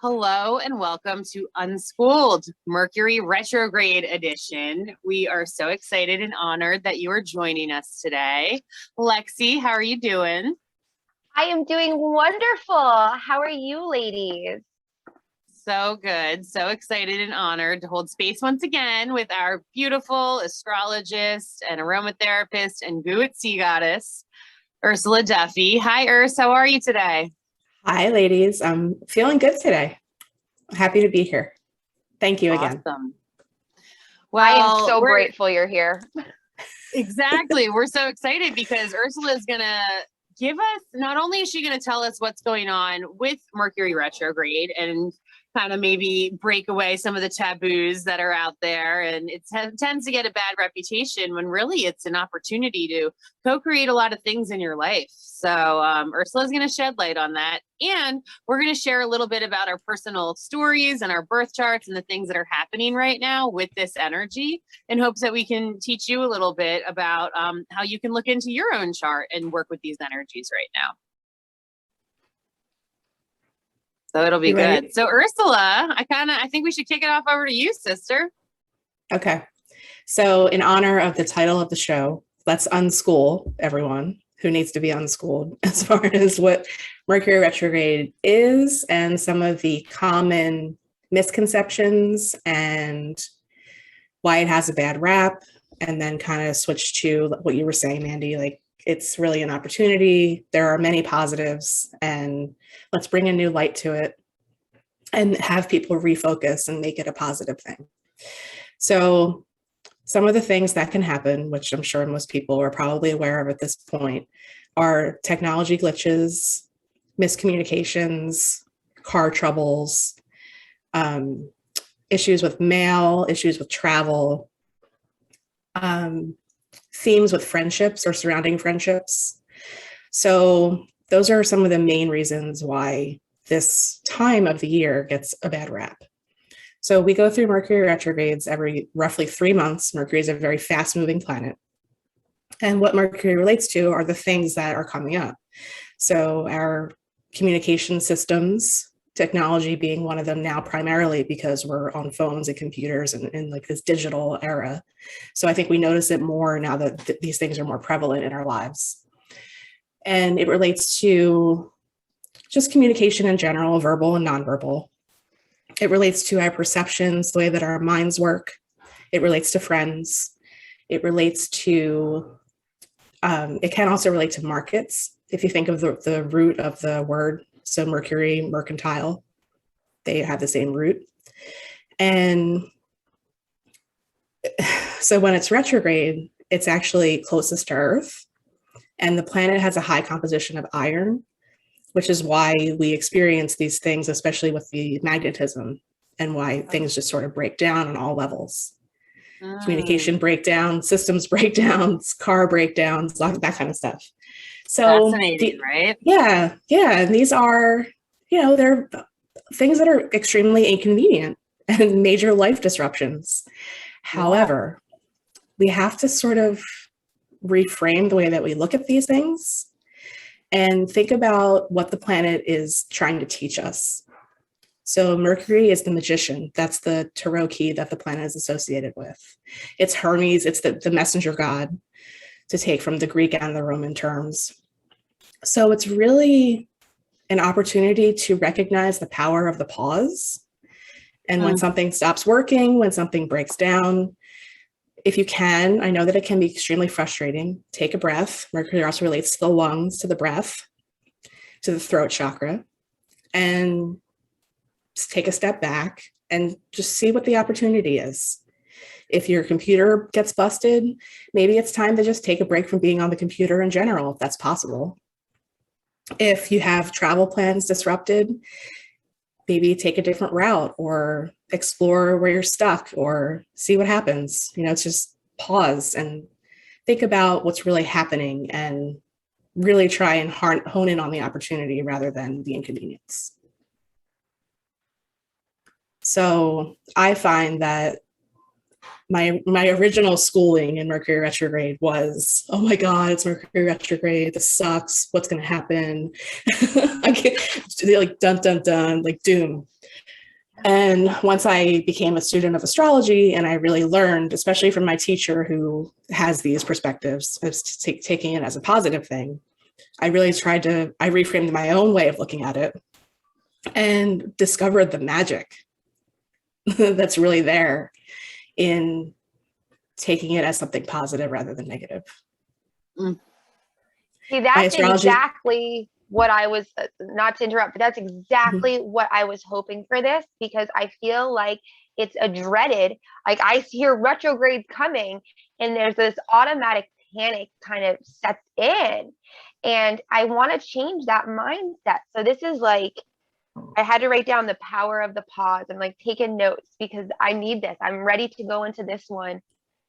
Hello and welcome to Unschooled Mercury Retrograde Edition. We are so excited and honored that you are joining us today. Lexi, how are you doing? I am doing wonderful. How are you, ladies? So good. So excited and honored to hold space once again with our beautiful astrologist and aromatherapist and goo at sea goddess, Ursula Duffy. Hi, Urs. How are you today? Hi, ladies. I'm feeling good today. Happy to be here. Thank you again. Awesome. Well, I am so grateful you're here. Exactly. We're so excited because Ursula is going to give us, not only is she going to tell us what's going on with Mercury retrograde and kind of maybe break away some of the taboos that are out there. And it tends to get a bad reputation when really it's an opportunity to co-create a lot of things in your life. So Ursula's going to shed light on that. And we're going to share a little bit about our personal stories and our birth charts and the things that are happening right now with this energy in hopes that we can teach you a little bit about how you can look into your own chart and work with these energies right now. So it'll be good. So Ursula, I think we should kick it off over to you, sister. Okay. So in honor of the title of the show, let's unschool everyone who needs to be unschooled as far as what Mercury retrograde is and some of the common misconceptions and why it has a bad rap, and then kind of switch to what you were saying, Mandy, like it's really an opportunity. There are many positives, and let's bring a new light to it and have people refocus and make it a positive thing. So some of the things that can happen, which I'm sure most people are probably aware of at this point, are technology glitches, miscommunications, car troubles, issues with mail, issues with travel, themes with friendships or surrounding friendships. So those are some of the main reasons why this time of the year gets a bad rap. So we go through Mercury retrogrades every roughly 3 months. Mercury is a very fast moving planet. And what Mercury relates to are the things that are coming up. So our communication systems, technology being one of them now primarily because we're on phones and computers and in like this digital era. So I think we notice it more now that these things are more prevalent in our lives. And it relates to just communication in general, verbal and nonverbal. It relates to our perceptions, the way that our minds work. It relates to friends. It relates to, it can also relate to markets. If you think of the root of the word, so Mercury, mercantile, they have the same root. And so when it's retrograde, it's actually closest to Earth. And the planet has a high composition of iron, which is why we experience these things, especially with the magnetism, and why things just sort of break down on all levels. Communication breakdowns, systems breakdowns, car breakdowns, that kind of stuff. So fascinating, right? Yeah. And these are, they're things that are extremely inconvenient and major life disruptions. However, we have to sort of reframe the way that we look at these things and think about what the planet is trying to teach us. So Mercury is the magician. That's the tarot key that the planet is associated with. It's Hermes. It's the messenger god, to take from the Greek and the Roman terms. So it's really an opportunity to recognize the power of the pause. And when something stops working, when something breaks down, if you can, I know that it can be extremely frustrating. Take a breath. Mercury also relates to the lungs, to the breath, to the throat chakra, and just take a step back and just see what the opportunity is. If your computer gets busted, maybe it's time to just take a break from being on the computer in general, if that's possible. If you have travel plans disrupted, maybe take a different route or explore where you're stuck or see what happens. It's just pause and think about what's really happening and really try and hone in on the opportunity rather than the inconvenience. So I find that my original schooling in Mercury retrograde was, oh my God, it's Mercury retrograde. This sucks. What's going to happen? Like dun, dun, dun, like doom. And once I became a student of astrology and I really learned, especially from my teacher who has these perspectives, of taking it as a positive thing, I reframed my own way of looking at it and discovered the magic that's really there in taking it as something positive rather than negative. Mm. See, that's exactly what I was, not to interrupt, but that's exactly what I was hoping for this, because I feel like it's a dreaded, like I hear retrograde coming and there's this automatic panic kind of sets in. And I want to change that mindset. So this is like, I had to write down the power of the pause and like taking notes because I need this. I'm ready to go into this one.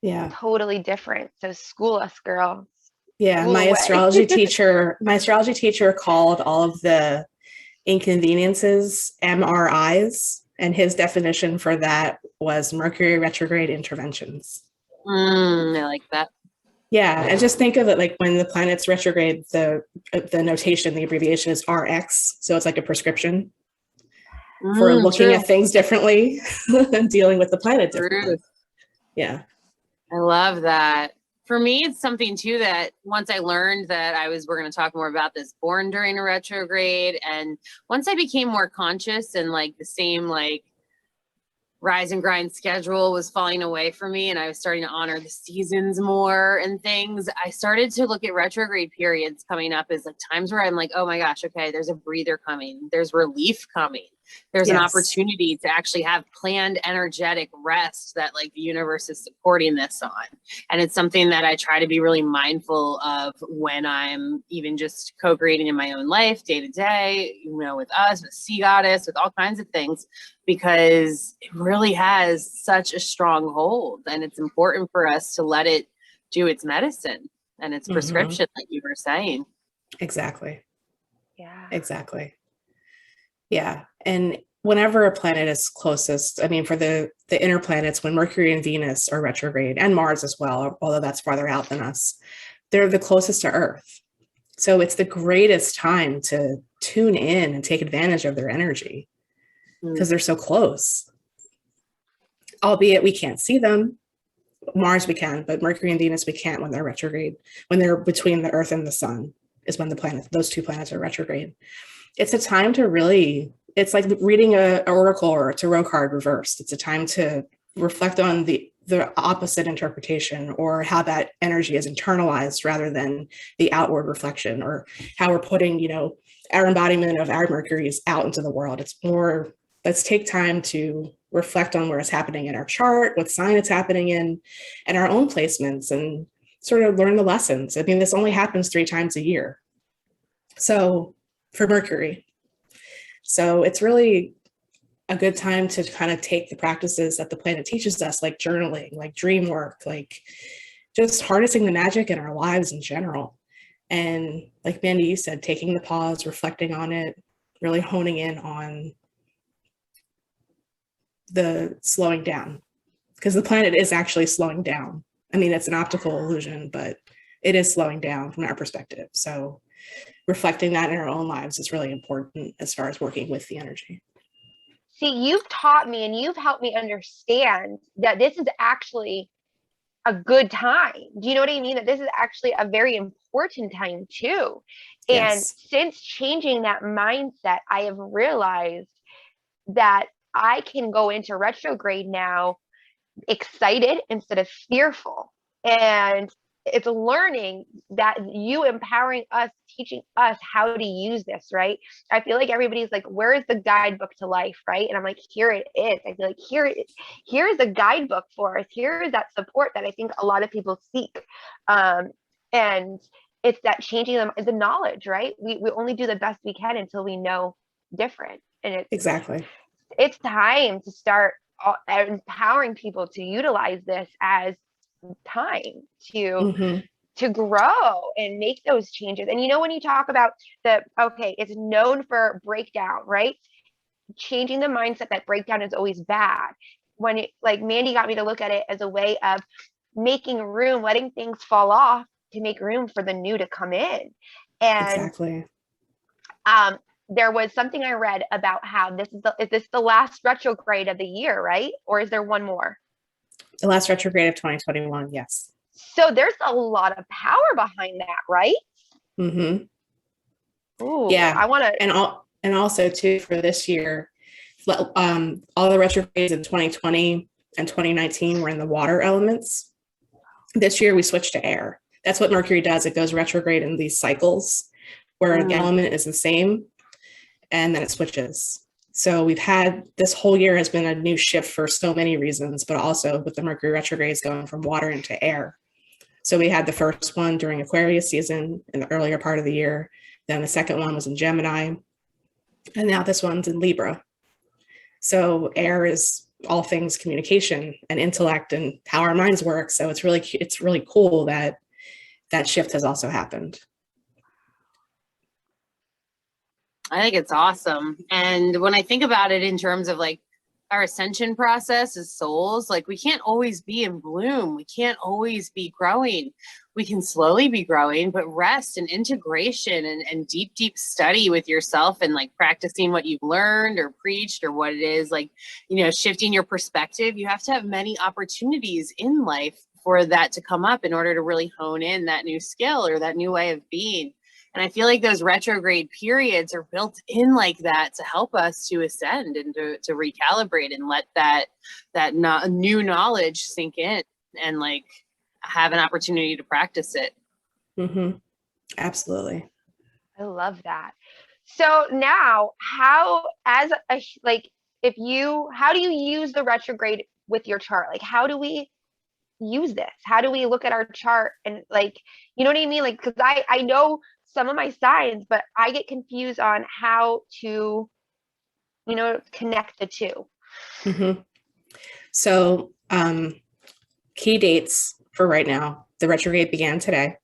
Yeah. Totally different. So school us, girl. Yeah. School My away. astrology teacher called all of the inconveniences MRIs, and his definition for that was Mercury retrograde interventions. I like that. Yeah, and just think of it like when the planet's retrograde, the notation, the abbreviation is RX, so it's like a prescription for looking at things differently and dealing with the planet differently. Yeah. I love that. For me, it's something too that once I learned that we're going to talk more about this, born during a retrograde. And once I became more conscious and like the same like rise and grind schedule was falling away from me and I was starting to honor the seasons more and things, I started to look at retrograde periods coming up as like times where I'm like, oh my gosh, okay, there's a breather coming. There's relief coming. There's an opportunity to actually have planned energetic rest that like the universe is supporting this on. And it's something that I try to be really mindful of when I'm even just co-creating in my own life day to day, you know, with us, with Sea Goddess, with all kinds of things, because it really has such a strong hold. And it's important for us to let it do its medicine and its prescription, like you were saying. Exactly. Yeah. Exactly. Yeah. And whenever a planet is closest, I mean, for the inner planets, when Mercury and Venus are retrograde, and Mars as well, although that's farther out than us, they're the closest to Earth. So it's the greatest time to tune in and take advantage of their energy because they're so close. Albeit we can't see them. Mars we can, but Mercury and Venus we can't when they're retrograde. When they're between the Earth and the Sun is when those two planets are retrograde. It's a time to really, it's like reading an oracle or a tarot card reversed. It's a time to reflect on the opposite interpretation or how that energy is internalized rather than the outward reflection, or how we're putting, you know, our embodiment of our Mercuries out into the world. It's more, let's take time to reflect on where it's happening in our chart, what sign it's happening in, and our own placements, and sort of learn the lessons. I mean, this only happens 3 times a year. So for Mercury. So it's really a good time to kind of take the practices that the planet teaches us, like journaling, like dream work, like just harnessing the magic in our lives in general. And like Mandy, you said, taking the pause, reflecting on it, really honing in on the slowing down, because the planet is actually slowing down. I mean, it's an optical illusion, but it is slowing down from our perspective. So reflecting that in our own lives is really important as far as working with the energy. See, you've taught me and you've helped me understand that this is actually a good time. Do you know what I mean? That this is actually a very important time too. And since changing that mindset, I have realized that I can go into retrograde now excited instead of fearful. And it's learning that you empowering us, teaching us how to use this, right? I feel like everybody's like, where is the guidebook to life, right? And I'm like, here it is. I feel like here is a guidebook for us. Here is that support that I think a lot of people seek. And it's that changing the knowledge, right? We only do the best we can until we know different. And it's time to start empowering people to utilize this as time to grow and make those changes. And you know, when you talk about it's known for breakdown, right? Changing the mindset that breakdown is always bad. When it, like Mandy got me to look at it as a way of making room, letting things fall off to make room for the new to come in. And there was something I read about how is this the last retrograde of the year, right? Or is there one more? The last retrograde of 2021, yes. So there's a lot of power behind that, right? Mm-hmm. Ooh, Yeah. I want to. And also too, for this year, all the retrogrades in 2020 and 2019 were in the water elements. This year we switched to air. That's what Mercury does. It goes retrograde in these cycles where the element is the same and then it switches. So we've had, this whole year has been a new shift for so many reasons, but also with the Mercury retrogrades going from water into air. So we had the first one during Aquarius season in the earlier part of the year. Then the second one was in Gemini. And now this one's in Libra. So air is all things communication and intellect and how our minds work. So it's really cool that that shift has also happened. I think it's awesome. And when I think about it in terms of like our ascension process as souls, like we can't always be in bloom. We can't always be growing. We can slowly be growing, but rest and integration and deep, deep study with yourself and like practicing what you've learned or preached or what it is, like, you know, shifting your perspective. You have to have many opportunities in life for that to come up in order to really hone in that new skill or that new way of being. And I feel like those retrograde periods are built in like that to help us to ascend and to recalibrate and let that new knowledge sink in and like have an opportunity to practice it. Mm-hmm. Absolutely. I love that. So now how do you use the retrograde with your chart? Like, how do we use this? How do we look at our chart and like, you know what I mean? Like, cause I know some of my signs, but I get confused on how to, you know, connect the two. Mm-hmm. So key dates for right now, the retrograde began today.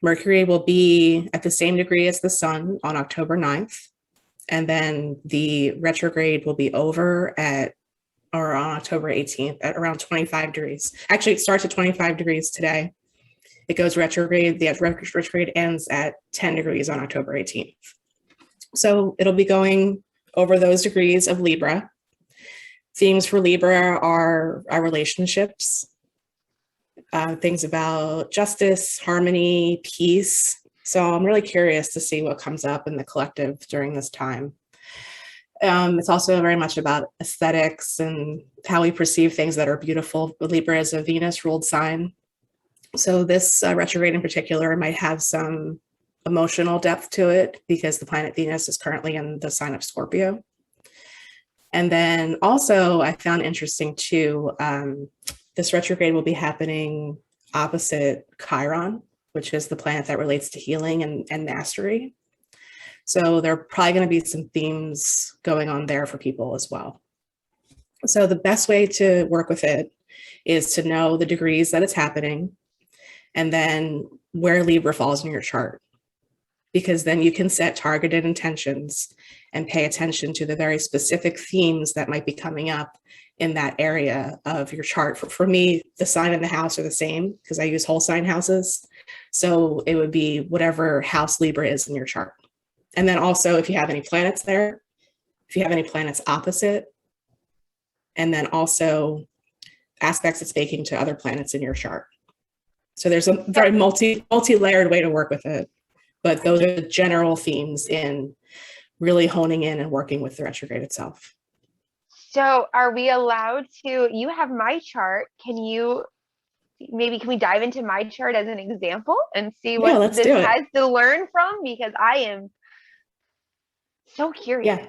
Mercury will be at the same degree as the sun on October 9th. And then the retrograde will be over on October 18th at around 25 degrees. Actually, it starts at 25 degrees today. It goes retrograde. The retrograde ends at 10 degrees on October 18th. So it'll be going over those degrees of Libra. Themes for Libra are our relationships, things about justice, harmony, peace. So I'm really curious to see what comes up in the collective during this time. It's also very much about aesthetics and how we perceive things that are beautiful. Libra is a Venus-ruled sign. So this retrograde in particular might have some emotional depth to it because the planet Venus is currently in the sign of Scorpio. And then also I found interesting too, this retrograde will be happening opposite Chiron, which is the planet that relates to healing and mastery. So there are probably going to be some themes going on there for people as well. So the best way to work with it is to know the degrees that it's happening and then where Libra falls in your chart, because then you can set targeted intentions and pay attention to the very specific themes that might be coming up in that area of your chart. For me, the sign and the house are the same because I use whole sign houses. So it would be whatever house Libra is in your chart. And then also if you have any planets there, if you have any planets opposite, and then also aspects it's making to other planets in your chart. So there's a very multi-layered way to work with it, but those are the general themes in really honing in and working with the retrograde itself. So are we allowed to, you have my chart. Can we dive into my chart as an example and see what this has to learn from? Because I am so curious.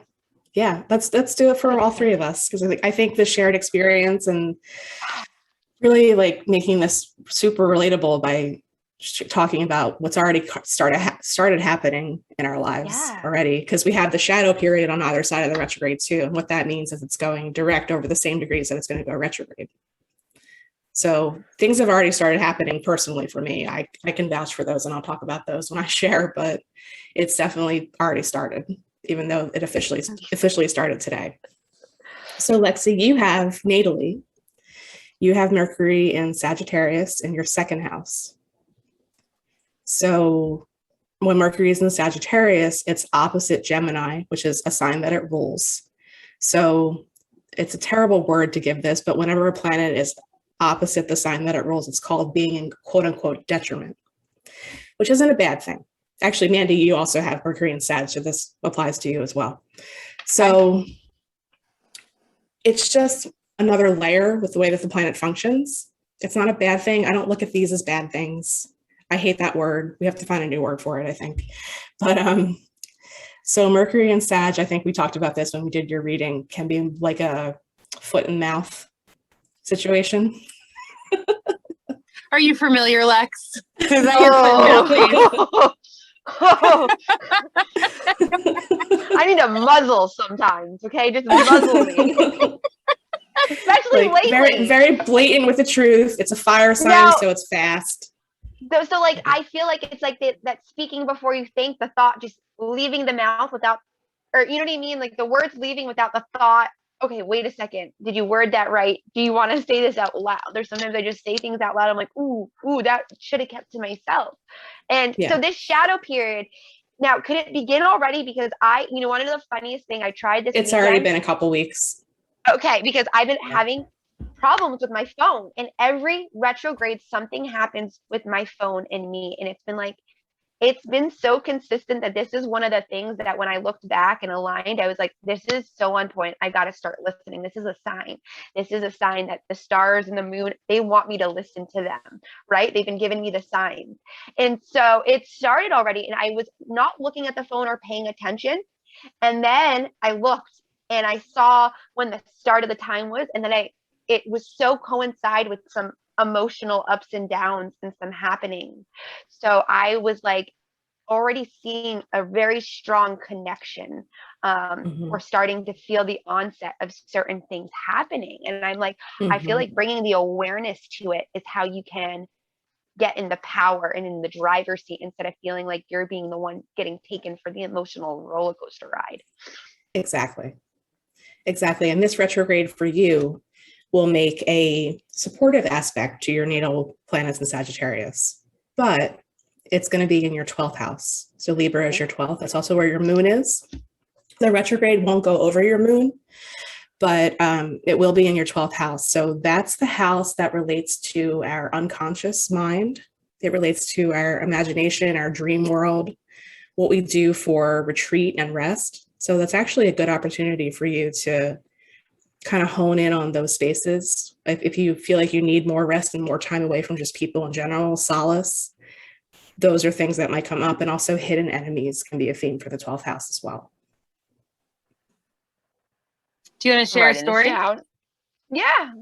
Yeah. Let's do it for all three of us. Because I think the shared experience and really like making this super relatable by talking about what's already started happening in our lives already, because we have the shadow period on either side of the retrograde too. And what that means is it's going direct over the same degrees that it's going to go retrograde. So things have already started happening personally for me. I can vouch for those and I'll talk about those when I share, but it's definitely already started, even though it officially started today. So Lexi, you have natally, you have Mercury in Sagittarius in your second house. So when Mercury is in Sagittarius, it's opposite Gemini, which is a sign that it rules. So it's a terrible word to give this, but whenever a planet is opposite the sign that it rules, it's called being in quote unquote detriment, which isn't a bad thing. Actually, Mandy, you also have Mercury in Sag, so this applies to you as well. So it's just another layer with the way that the planet functions. It's not a bad thing. I don't look at these as bad things. I hate that word. We have to find a new word for it, I think. But so Mercury and Sag, I think we talked about this when we did your reading, can be like a foot and mouth situation. Are you familiar, Lex? Is that your foot mouth? I need a muzzle sometimes, okay? Just muzzle me. Especially like lately. Very, very blatant with the truth. It's a fire sign, Now, so it's fast. So like, I feel like it's like that speaking before you think, the thought just leaving the mouth without, or you know what I mean? Like the words leaving without the thought. Okay, wait a second. Did you word that right? Do you want to say this out loud? There's sometimes I just say things out loud. I'm like, ooh, that should have kept to myself. And so this shadow period, now, could it begin already? Because one of the funniest thing I tried this It's weekend, already been a couple weeks. Okay, because I've been having problems with my phone, and every retrograde, something happens with my phone and me. And it's been so consistent that this is one of the things that when I looked back and aligned, I was like, this is so on point. I got to start listening. This is a sign. This is a sign that the stars and the moon, they want me to listen to them, right? They've been giving me the signs. And so it started already, and I was not looking at the phone or paying attention. And then I looked and I saw when the start of the time was, and then it was so coincide with some emotional ups and downs and some happenings. So I was like already seeing a very strong connection, or starting to feel the onset of certain things happening. And I'm like, I feel like bringing the awareness to it is how you can get in the power and in the driver's seat instead of feeling like you're being the one getting taken for the emotional roller coaster ride. Exactly. And this retrograde for you will make a supportive aspect to your natal planets in Sagittarius, but it's going to be in your 12th house. So Libra is your 12th. That's also where your moon is. The retrograde won't go over your moon, but it will be in your 12th house. So that's the house that relates to our unconscious mind. It relates to our imagination, our dream world, what we do for retreat and rest. So that's actually a good opportunity for you to kind of hone in on those spaces. If you feel like you need more rest and more time away from just people in general, solace, those are things that might come up. And also hidden enemies can be a theme for the 12th house as well. Do you want to share a story? Yeah,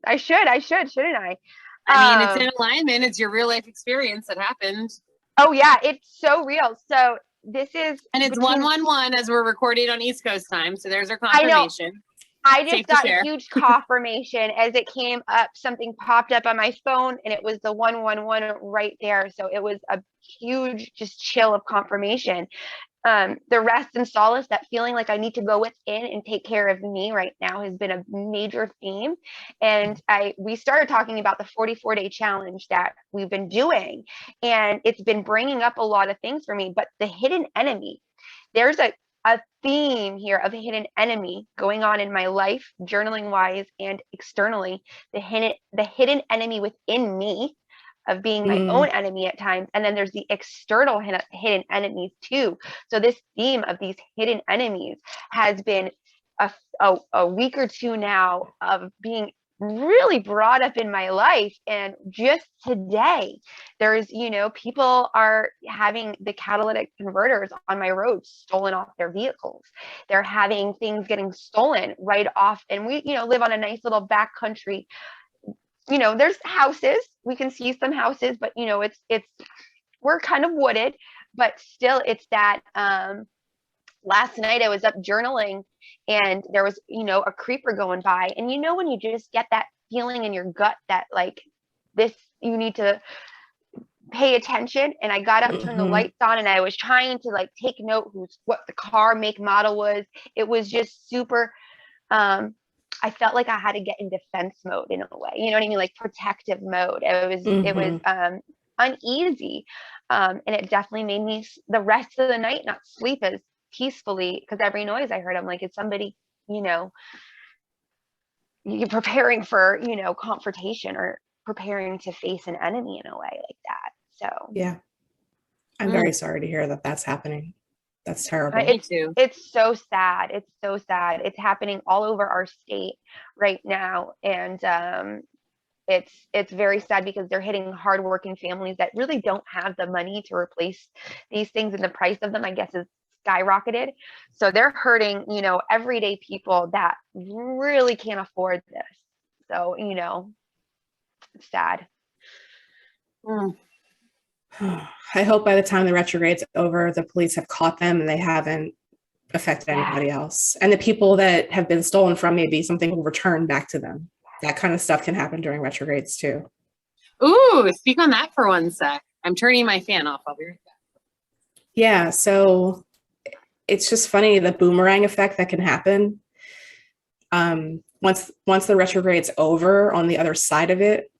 I should, shouldn't I? I mean, it's in alignment. It's your real life experience that happened. Oh yeah, it's so real. So this is, and it's 111 as we're recording on East Coast time. So there's our confirmation. I just got a huge confirmation as it came up. Something popped up on my phone, and it was the 111 right there. So it was a huge, just chill of confirmation. The rest and solace, that feeling like I need to go within and take care of me right now, has been a major theme. And we started talking about the 44-day challenge that we've been doing, and it's been bringing up a lot of things for me. But the hidden enemy, there's a theme here of a hidden enemy going on in my life, journaling wise and externally. The hidden enemy within me, of being my own enemy at times. And then there's the external hidden enemies too. So this theme of these hidden enemies has been a week or two now of being really brought up in my life. And just today, there's, people are having the catalytic converters on my road stolen off their vehicles. They're having things getting stolen right off. And we, live on a nice little backcountry. There's houses, we can see some houses, but we're kind of wooded, but still it's that, last night I was up journaling and there was, a creeper going by, and when you just get that feeling in your gut that like this, you need to pay attention. And I got up, turned the lights on, and I was trying to like take note what the car make model was. It was just super, I felt like I had to get in defense mode in a way, you know what I mean? Like protective mode. It was uneasy. And it definitely made me the rest of the night not sleep as peacefully, because every noise I heard, I'm like, it's somebody, you're preparing for, confrontation or preparing to face an enemy in a way like that. So Yeah. I'm very sorry to hear that that's happening. That's terrible. It's so sad. It's so sad. It's happening all over our state right now. And it's very sad because they're hitting hardworking families that really don't have the money to replace these things, and the price of them, I guess, is skyrocketed. So they're hurting, everyday people that really can't afford this. So, it's sad. I hope by the time the retrograde's over, the police have caught them and they haven't affected anybody else. And the people that have been stolen from, maybe something will return back to them. That kind of stuff can happen during retrogrades too. Ooh, speak on that for 1 sec. I'm turning my fan off. I'll be right back. Yeah, so it's just funny, the boomerang effect that can happen. Once the retrograde's over, on the other side of it,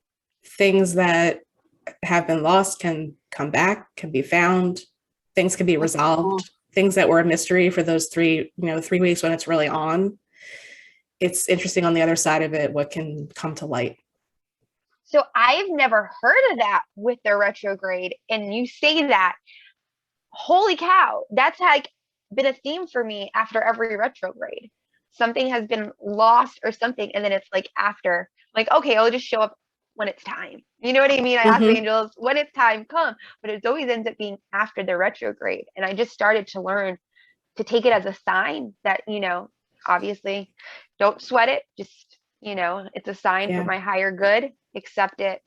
things that have been lost can come back, can be found, things can be resolved. Things that were a mystery for those 3 weeks when it's really on. It's interesting on the other side of it, what can come to light. So I've never heard of that with the retrograde. And you say that, holy cow, that's like been a theme for me after every retrograde. Something has been lost or something. And then it's like after, like, okay, I'll just show up when it's time. You know what I mean? I ask angels, when it's time, come. But it always ends up being after the retrograde. And I just started to learn to take it as a sign that, obviously don't sweat it. Just, it's a sign for my higher good. Accept it.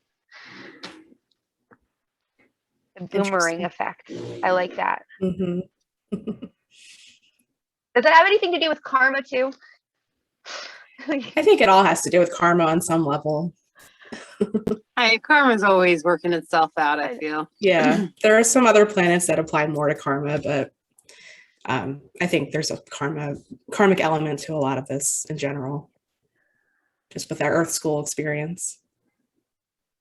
The boomerang effect. I like that. Mm-hmm. Does that have anything to do with karma too? I think it all has to do with karma on some level. Karma's always working itself out, I feel. Yeah, there are some other planets that apply more to karma, but I think there's a karmic element to a lot of this in general, just with our Earth School experience.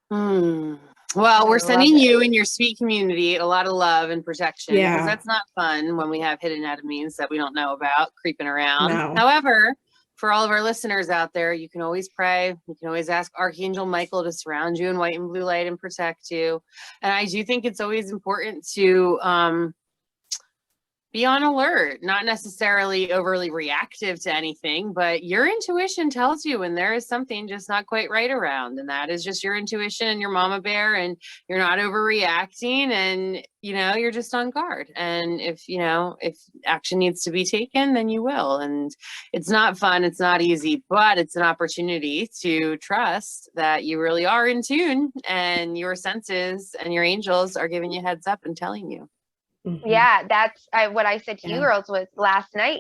Well, we're sending you and your sweet community a lot of love and protection, because that's not fun when we have hidden enemies that we don't know about creeping around. No. However, for all of our listeners out there, you can always pray. You can always ask Archangel Michael to surround you in white and blue light and protect you. And I do think it's always important to be on alert, not necessarily overly reactive to anything, but your intuition tells you when there is something just not quite right around. And that is just your intuition and your mama bear, and you're not overreacting, and, you're just on guard. And if action needs to be taken, then you will. And it's not fun. It's not easy, but it's an opportunity to trust that you really are in tune, and your senses and your angels are giving you heads up and telling you. Yeah, that's what I said to you girls was last night.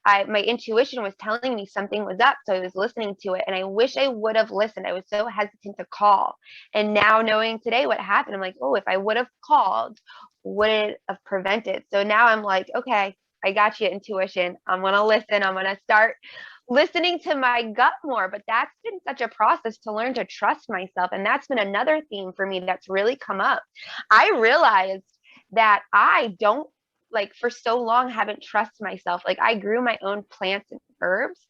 My intuition was telling me something was up, so I was listening to it, and I wish I would have listened. I was so hesitant to call, and now knowing today what happened, I'm like, oh, if I would have called, would it have prevented? So now I'm like, okay, I got you, intuition. I'm gonna listen. I'm gonna start listening to my gut more. But that's been such a process to learn to trust myself, and that's been another theme for me that's really come up. I realized that I don't, for so long, haven't trusted myself. Like, I grew my own plants and herbs,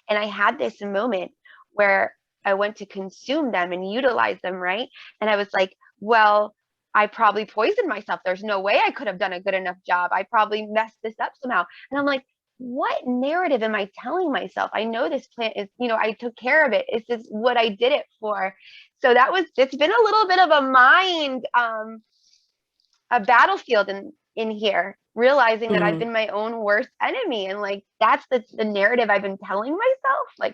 and I had this moment where I went to consume them and utilize them, right? And I was like, well, I probably poisoned myself. There's no way I could have done a good enough job. I probably messed this up somehow. And I'm like, what narrative am I telling myself? I know this plant is, I took care of it. This is what I did it for. So it's been a little bit of a mind, a battlefield in here, realizing that I've been my own worst enemy. And that's the narrative I've been telling myself.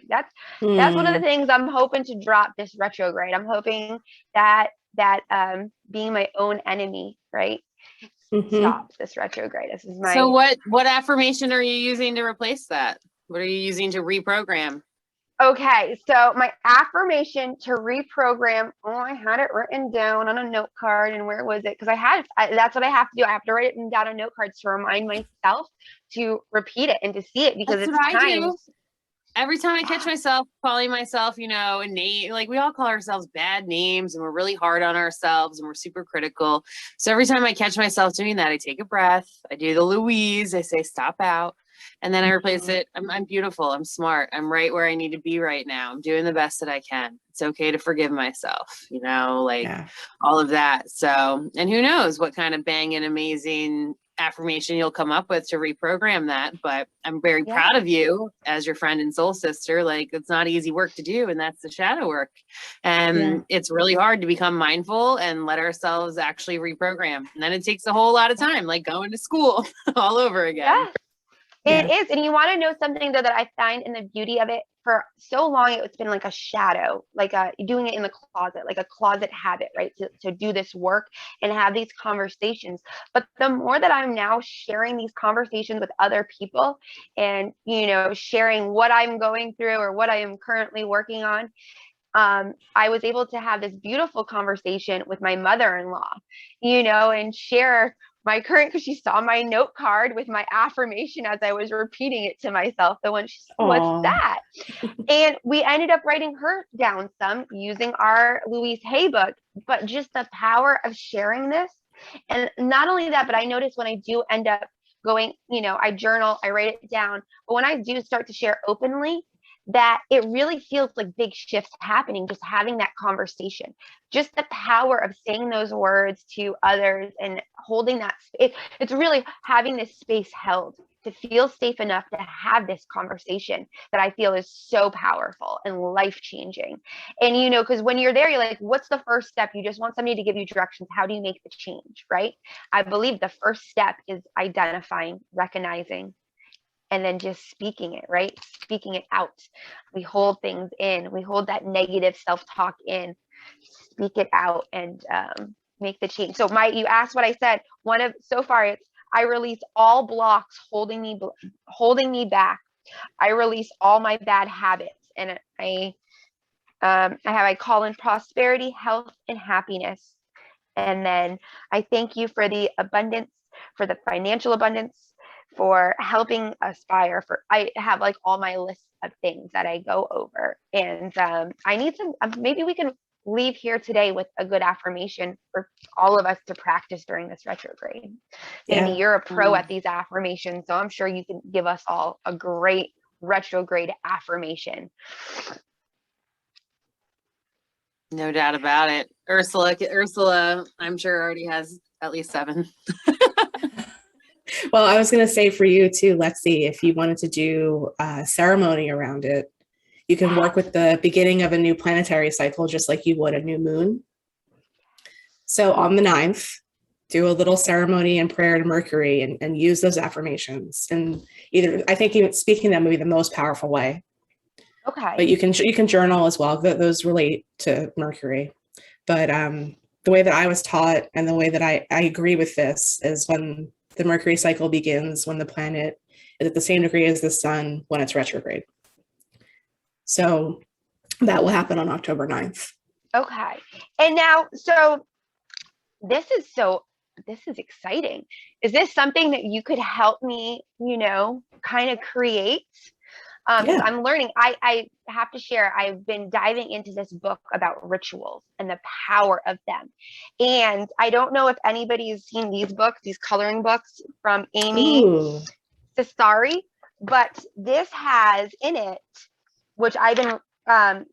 That's one of the things I'm hoping to drop this retrograde. I'm hoping that being my own enemy, right, stops this retrograde. This is So what affirmation are you using to replace that? What are you using to reprogram? Okay, so my affirmation to reprogram, I had it written down on a note card, and where was it? Because that's what I have to do. I have to write it down on note cards to remind myself to repeat it and to see it, because that's it's what I times. every time I catch myself calling myself, you know, a name, like we all call ourselves bad names and we're really hard on ourselves and we're super critical. So every time I catch myself doing that, I take a breath, I do the Louise, I say, stop out. And then I replace it. I'm beautiful. I'm smart. I'm right where I need to be right now. I'm doing the best that I can. It's okay to forgive myself, you know, like all of that. So, and who knows what kind of banging, amazing affirmation you'll come up with to reprogram that. But I'm very proud of you as your friend and soul sister. Like, it's not easy work to do, and that's the shadow work. And it's really hard to become mindful and let ourselves actually reprogram. And then it takes a whole lot of time, like going to school all over again. It is. And you want to know something though that I find in the beauty of it, for so long it's been like a shadow, like doing it in the closet, like a closet habit, right? To do this work and have these conversations. But the more that I'm now sharing these conversations with other people and, you know, sharing what I'm going through or what I am currently working on, I was able to have this beautiful conversation with my mother-in-law, you know, and share my current, because she saw my note card with my affirmation as I was repeating it to myself. The one she said, what's that? And we ended up writing her down some using our Louise Hay book, but just the power of sharing this. And not only that, but I noticed when I do end up going, you know, I journal, I write it down, but when I do start to share openly, that it really feels like big shifts happening, just having that conversation, just the power of saying those words to others and holding that space. It's really having this space held to feel safe enough to have this conversation that I feel is so powerful and life-changing. And, you know, because when you're there, you're like, what's the first step? You just want somebody to give you directions. How do you make the change, right? I believe the first step is identifying, recognizing, and then just speaking it, right? Speaking it out. We hold things in. We hold that negative self-talk in, speak it out, and make the change. So you asked what I said. So far it's, I release all blocks holding me back. I release all my bad habits, and I call in prosperity, health, and happiness. And then I thank you for the abundance, for the financial abundance, for helping aspire. I have like all my lists of things that I go over, and I need some, maybe we can leave here today with a good affirmation for all of us to practice during this retrograde. Sandy, you're a pro at these affirmations, so I'm sure you can give us all a great retrograde affirmation. No doubt about it. Ursula, I'm sure already has at least 7. Well, I was going to say for you too, Lexi, if you wanted to do a ceremony around it, you can work with the beginning of a new planetary cycle, just like you would a new moon. So on the 9th, do a little ceremony and prayer to Mercury and use those affirmations. And I think even speaking them would be the most powerful way. Okay. But you can journal as well. Those relate to Mercury. But the way that I was taught and the way that I agree with this is when the Mercury cycle begins, when the planet is at the same degree as the sun when it's retrograde. So that will happen on October 9th. Okay. And now, so this is exciting. Is this something that you could help me, you know, kind of create? Because I'm learning, I have to share, I've been diving into this book about rituals and the power of them. And I don't know if anybody's seen these books, these coloring books from Amy Cesari, but this has in it, which I've been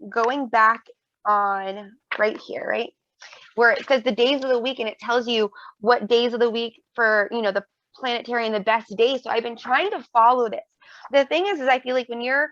going back on right here, right? Where it says the days of the week, and it tells you what days of the week for, you know, the planetary and the best days. So I've been trying to follow this. The thing is I feel like when you're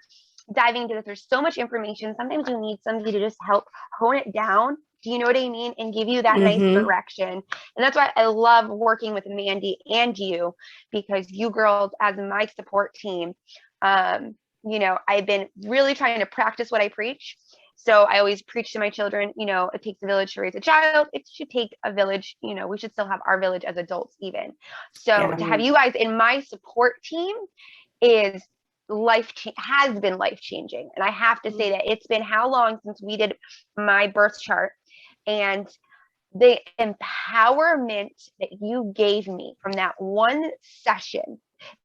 diving into this, there's so much information. Sometimes you need somebody to just help hone it down. Do you know what I mean? And give you that nice direction. And that's why I love working with Mandy and you, because you girls as my support team, you know, I've been really trying to practice what I preach. So I always preach to my children, you know, it takes a village to raise a child. It should take a village, you know, we should still have our village as adults even. So to have you guys in my support team is has been life-changing. And I have to say that it's been how long since we did my birth chart. And the empowerment that you gave me from that one session,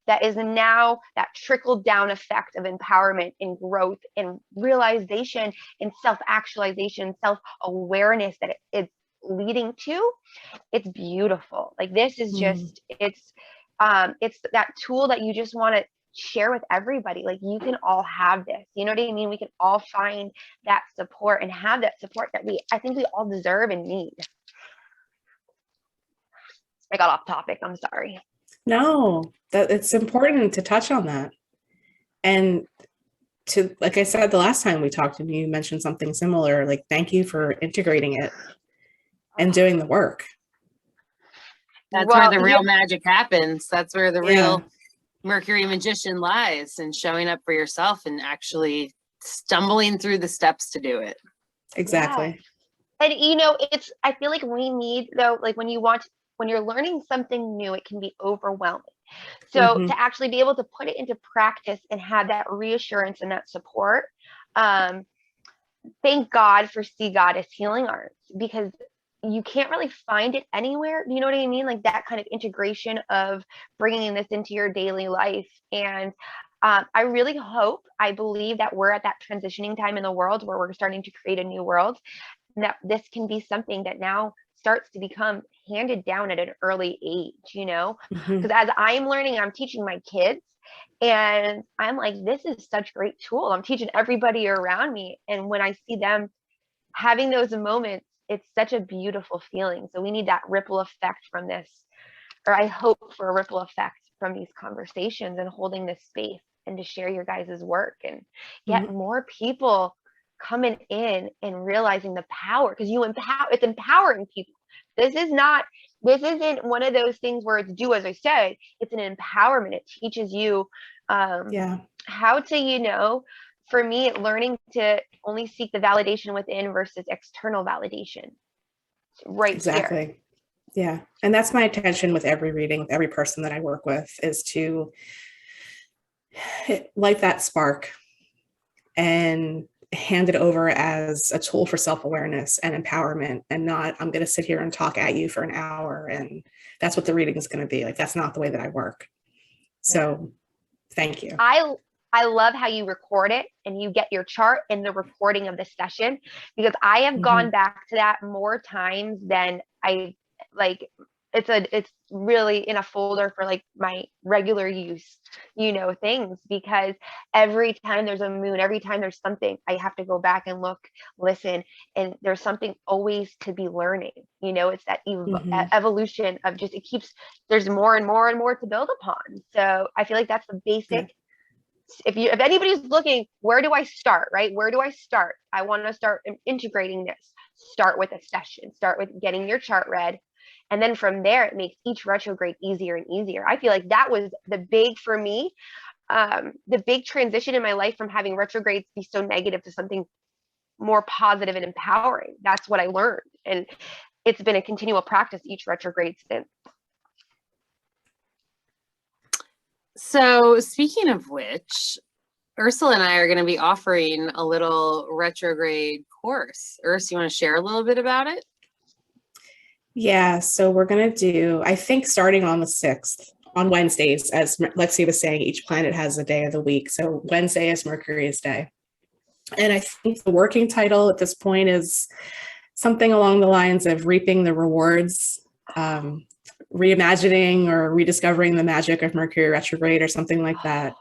that is now that trickle down effect of empowerment and growth and realization and self-actualization, self-awareness that it's leading to, it's beautiful. Like this is just, it's that tool that you just want to share with everybody. Like you can all have this, you know what I mean? We can all find that support and have that support that I think we all deserve and need. I got off topic. I'm sorry. No, that it's important to touch on that. And to, like I said, the last time we talked and you mentioned something similar, like, thank you for integrating it and doing the work. That's where the real magic happens. That's where the real Mercury magician lies, and showing up for yourself and actually stumbling through the steps to do it. Exactly. Yeah. And you know, I feel like we need, though, like when you're learning something new, it can be overwhelming. So to actually be able to put it into practice and have that reassurance and that support, thank God for Sea Goddess Healing Arts, because you can't really find it anywhere. You know what I mean? Like that kind of integration of bringing this into your daily life. And I really hope, I believe that we're at that transitioning time in the world where we're starting to create a new world, and that this can be something that now starts to become handed down at an early age, you know, because as I'm learning, I'm teaching my kids, and I'm like, this is such a great tool. I'm teaching everybody around me. And when I see them having those moments, it's such a beautiful feeling. So we need that ripple effect from this, or I hope for a ripple effect from these conversations and holding this space, and to share your guys' work and get more people coming in and realizing the power, because it's empowering people. This isn't one of those things where it's do as I say. It's an empowerment. It teaches you how to, you know, for me, learning to only seek the validation within versus external validation. Exactly. Here. Yeah. And that's my intention with every reading, with every person that I work with, is to light that spark and hand it over as a tool for self-awareness and empowerment, and not, I'm going to sit here and talk at you for an hour and that's what the reading is going to be. Like, that's not the way that I work. So thank you. I love how you record it and you get your chart in the recording of the session, because I have gone back to that more times than I like. It's really in a folder for like my regular use, you know, things, because every time there's a moon, every time there's something, I have to go back and look, listen, and there's something always to be learning, you know. It's that evolution of just, there's more and more and more to build upon. So I feel like that's the basic. If anybody's looking, where do I start, right? Where do I start? I want to start integrating this. Start with a session, start with getting your chart read. And then from there, it makes each retrograde easier and easier. I feel like that was the big, for me, the big transition in my life, from having retrogrades be so negative to something more positive and empowering. That's what I learned. And it's been a continual practice each retrograde since. So speaking of which, Ursula and I are going to be offering a little retrograde course. Urs, you want to share a little bit about it? Yeah, so we're going to do, I think, starting on the 6th, on Wednesdays, as Lexi was saying, each planet has a day of the week. So Wednesday is Mercury's day. And I think the working title at this point is something along the lines of Reaping the Rewards, reimagining or rediscovering the magic of Mercury retrograde, or something like that.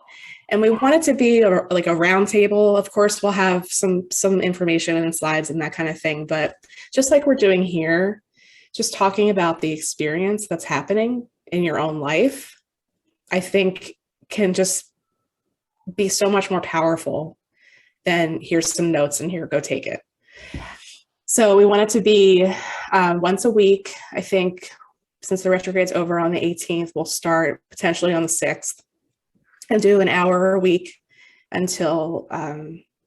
And we want it to be like a round table. Of course, we'll have some information and slides and that kind of thing. But just like we're doing here, just talking about the experience that's happening in your own life, I think can just be so much more powerful than here's some notes and here, go take it. So we want it to be once a week. I think since the retrograde's over on the 18th, we'll start potentially on the 6th and do an hour a week until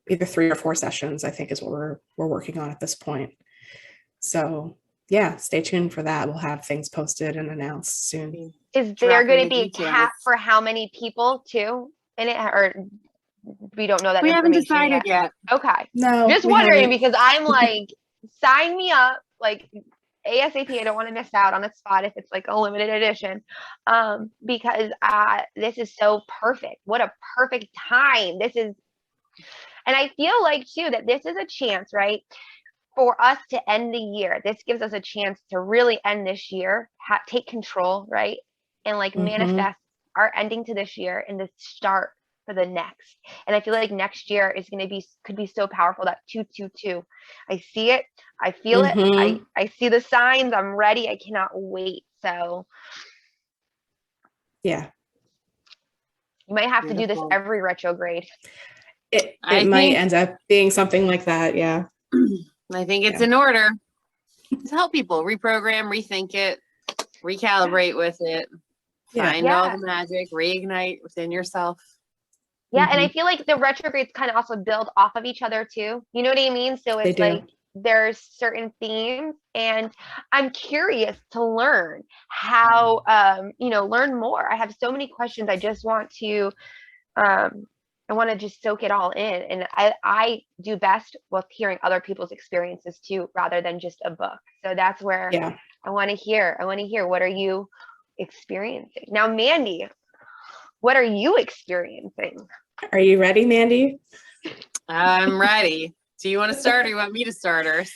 either 3 or 4 sessions, I think is what we're working on at this point. So yeah, stay tuned for that. We'll have things posted and announced soon. Is there going to be a cap for how many people too in it, or we don't know that? We haven't decided yet. Okay. No, just wondering, because I'm like, sign me up. Like, ASAP. I don't want to miss out on the spot if it's like a limited edition, because this is so perfect. What a perfect time this is. And I feel like too that this is a chance, right, for us to end the year. This gives us a chance to really end this year, take control, right, and like manifest our ending to this year and the start for the next. And I feel like next year is going to could be so powerful. That 222. I see it. I feel it. I see the signs. I'm ready. I cannot wait. So yeah, you might have to do this every retrograde. It might end up being something like that. Yeah. I think it's in order to help people reprogram, rethink it, recalibrate with it, find all the magic, reignite within yourself. Yeah. And I feel like the retrogrades kind of also build off of each other too. You know what I mean? So it's like there's certain themes, and I'm curious to learn how, learn more. I have so many questions. I just want to, I want to just soak it all in. And I do best with hearing other people's experiences too, rather than just a book. So that's where I want to hear, what are you experiencing? Now, Mandy, what are you experiencing? Are you ready, Mandy? I'm ready. Do you want to start or you want me to start, Urs?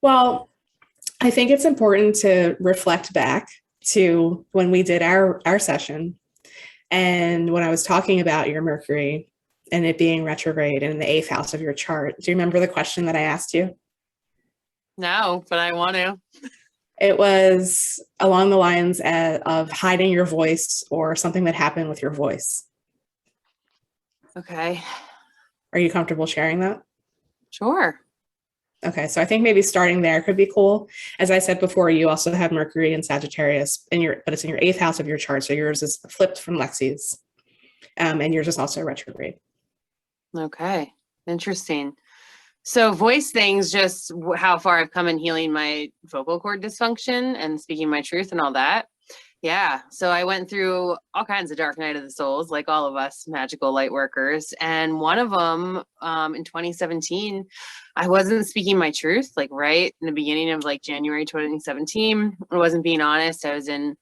Well, I think it's important to reflect back to when we did our session, and when I was talking about your Mercury and it being retrograde and in the 8th house of your chart. Do you remember the question that I asked you? No, but I want to. It was along the lines of hiding your voice or something that happened with your voice. Okay. Are you comfortable sharing that? Sure. Okay, so I think maybe starting there could be cool. As I said before, you also have Mercury in Sagittarius, but it's in your 8th house of your chart. So yours is flipped from Lexi's, and yours is also retrograde. Okay, interesting. So voice things, just how far I've come in healing my vocal cord dysfunction and speaking my truth and all that. Yeah, so I went through all kinds of dark night of the souls, like all of us magical light workers. And one of them in 2017, I wasn't speaking my truth, like right in the beginning of like January 2017. I wasn't being honest. I was in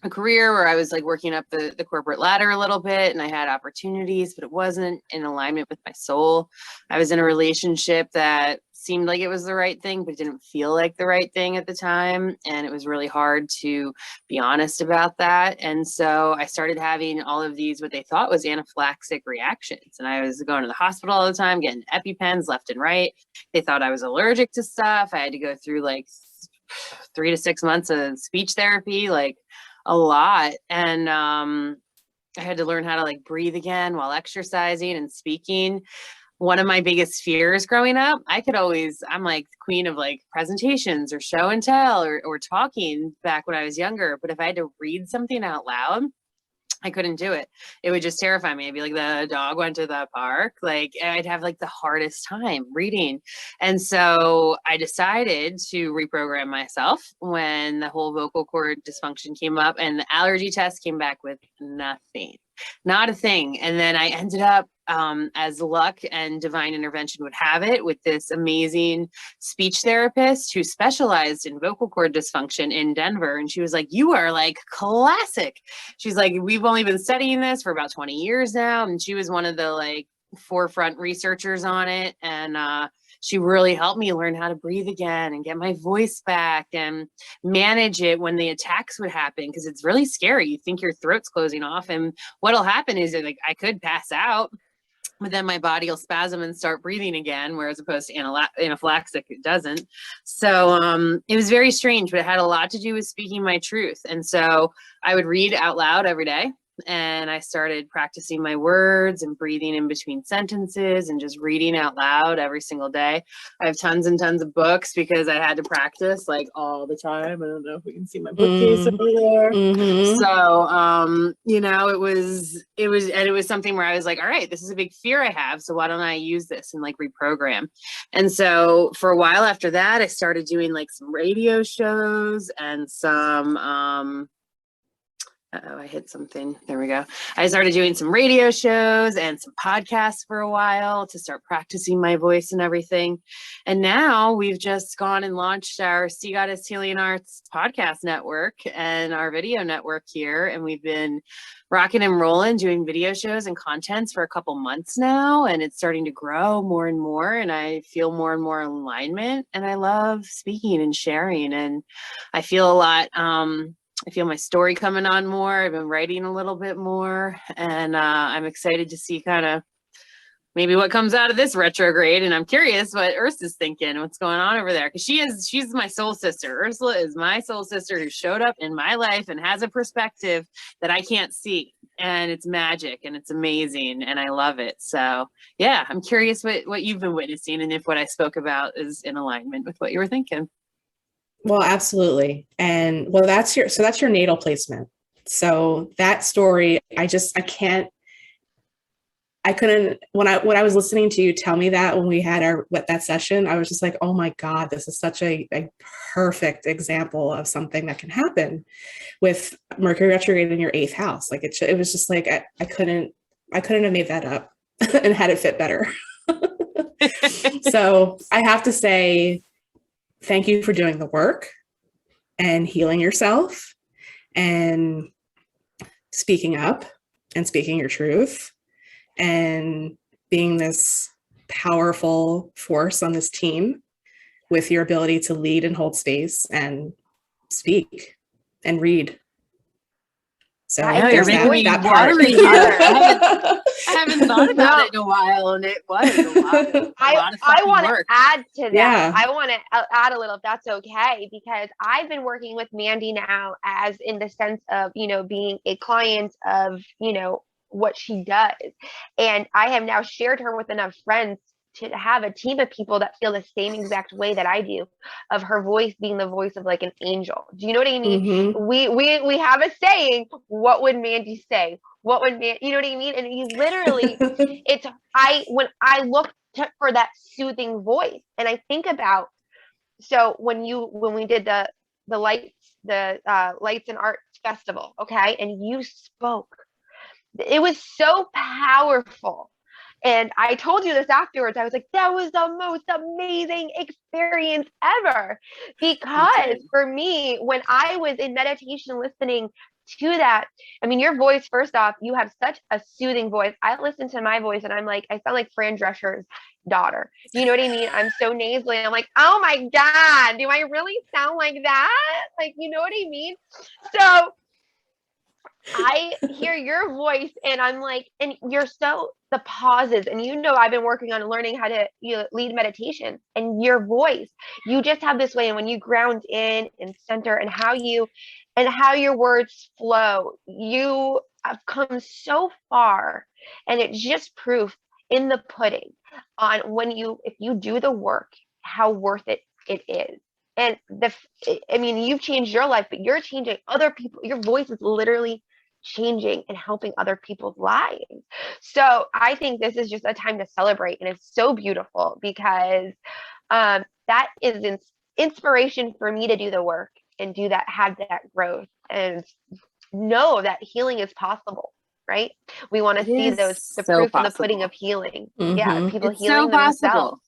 a career where I was like working up the corporate ladder a little bit, and I had opportunities, but it wasn't in alignment with my soul. I was in a relationship that seemed like it was the right thing, but didn't feel like the right thing at the time. And it was really hard to be honest about that. And so I started having all of these, what they thought was anaphylactic reactions. And I was going to the hospital all the time, getting EpiPens left and right. They thought I was allergic to stuff. I had to go through like 3 to 6 months of speech therapy, like a lot. And I had to learn how to like breathe again while exercising and speaking. One of my biggest fears growing up, I'm like the queen of like presentations or show and tell or talking back when I was younger. But if I had to read something out loud, I couldn't do it. It would just terrify me. I'd be like, the dog went to the park. Like I'd have like the hardest time reading. And so I decided to reprogram myself when the whole vocal cord dysfunction came up, and the allergy test came back with nothing, not a thing. And then I ended up, as luck and divine intervention would have it, with this amazing speech therapist who specialized in vocal cord dysfunction in Denver. And she was like, you are like classic. She's like, we've only been studying this for about 20 years now. And she was one of the like forefront researchers on it. And she really helped me learn how to breathe again and get my voice back and manage it when the attacks would happen, because it's really scary. You think your throat's closing off, and what'll happen is that, like, I could pass out, but then my body will spasm and start breathing again, whereas opposed to anaphylactic, it doesn't. So it was very strange, but it had a lot to do with speaking my truth. And so I would read out loud every day, and I started practicing my words and breathing in between sentences and just reading out loud every single day. I have tons and tons of books because I had to practice like all the time. I don't know if we can see my bookcase over there. So, it was something where I was like, all right, this is a big fear I have. So why don't I use this and like reprogram? And so for a while after that, I started doing like some radio shows and some, Uh-oh, I hit something. There we go. I started doing some radio shows and some podcasts for a while to start practicing my voice and everything. And now we've just gone and launched our Sea Goddess Healing Arts podcast network and our video network here. And we've been rocking and rolling, doing video shows and contents for a couple months now. And it's starting to grow more and more. And I feel more and more alignment. And I love speaking and sharing. And I feel a lot, I feel my story coming on more. I've been writing a little bit more, and I'm excited to see kind of maybe what comes out of this retrograde. And I'm curious what Ursula's thinking, what's going on over there. Because she's my soul sister. Ursula is my soul sister who showed up in my life and has a perspective that I can't see. And it's magic and it's amazing. And I love it. So yeah, I'm curious what you've been witnessing and if what I spoke about is in alignment with what you were thinking. Well, absolutely. And well, that's your natal placement. So that story, I couldn't, when I was listening to you tell me that when we had that session, I was just like, oh my God, this is such a perfect example of something that can happen with Mercury retrograde in your 8th house. Like it was just like, I couldn't have made that up and had it fit better. So I have to say, thank you for doing the work and healing yourself and speaking up and speaking your truth and being this powerful force on this team with your ability to lead and hold space and speak and read. So Yeah, you're making me watery here. I haven't thought about it in a while, and it was a lot. I want to add to that. Yeah. I want to add a little, if that's okay, because I've been working with Mandy now as in the sense of, being a client of, what she does. And I have now shared her with enough friends to have a team of people that feel the same exact way that I do, of her voice being the voice of like an angel. Do you know what I mean? Mm-hmm. We have a saying, what would Mandy say? What would you know what I mean? And you literally, when I look for that soothing voice, and I think about, so when we did the lights and arts festival, okay, and you spoke, it was so powerful. And I told you this afterwards. I was like, that was the most amazing experience ever. Because for me, when I was in meditation listening to that, I mean, your voice, first off, you have such a soothing voice. I listen to my voice and I'm like, I sound like Fran Drescher's daughter. You know what I mean? I'm so nasally. I'm like, oh my God, do I really sound like that? Like, you know what I mean? So I hear your voice and I'm like, and you're so, the pauses, and I've been working on learning how to lead meditation, and your voice, you just have this way. And when you ground in and center and how your words flow, you have come so far. And it's just proof in the pudding on if you do the work, how worth it is. And you've changed your life, but you're changing other people. Your voice is literally changing and helping other people's lives. So I think this is just a time to celebrate, and it's so beautiful because that is inspiration for me to do the work and have that growth and know that healing is possible. Right? We want to see the proof in the pudding of healing. Mm-hmm. Yeah, people it's healing so themselves.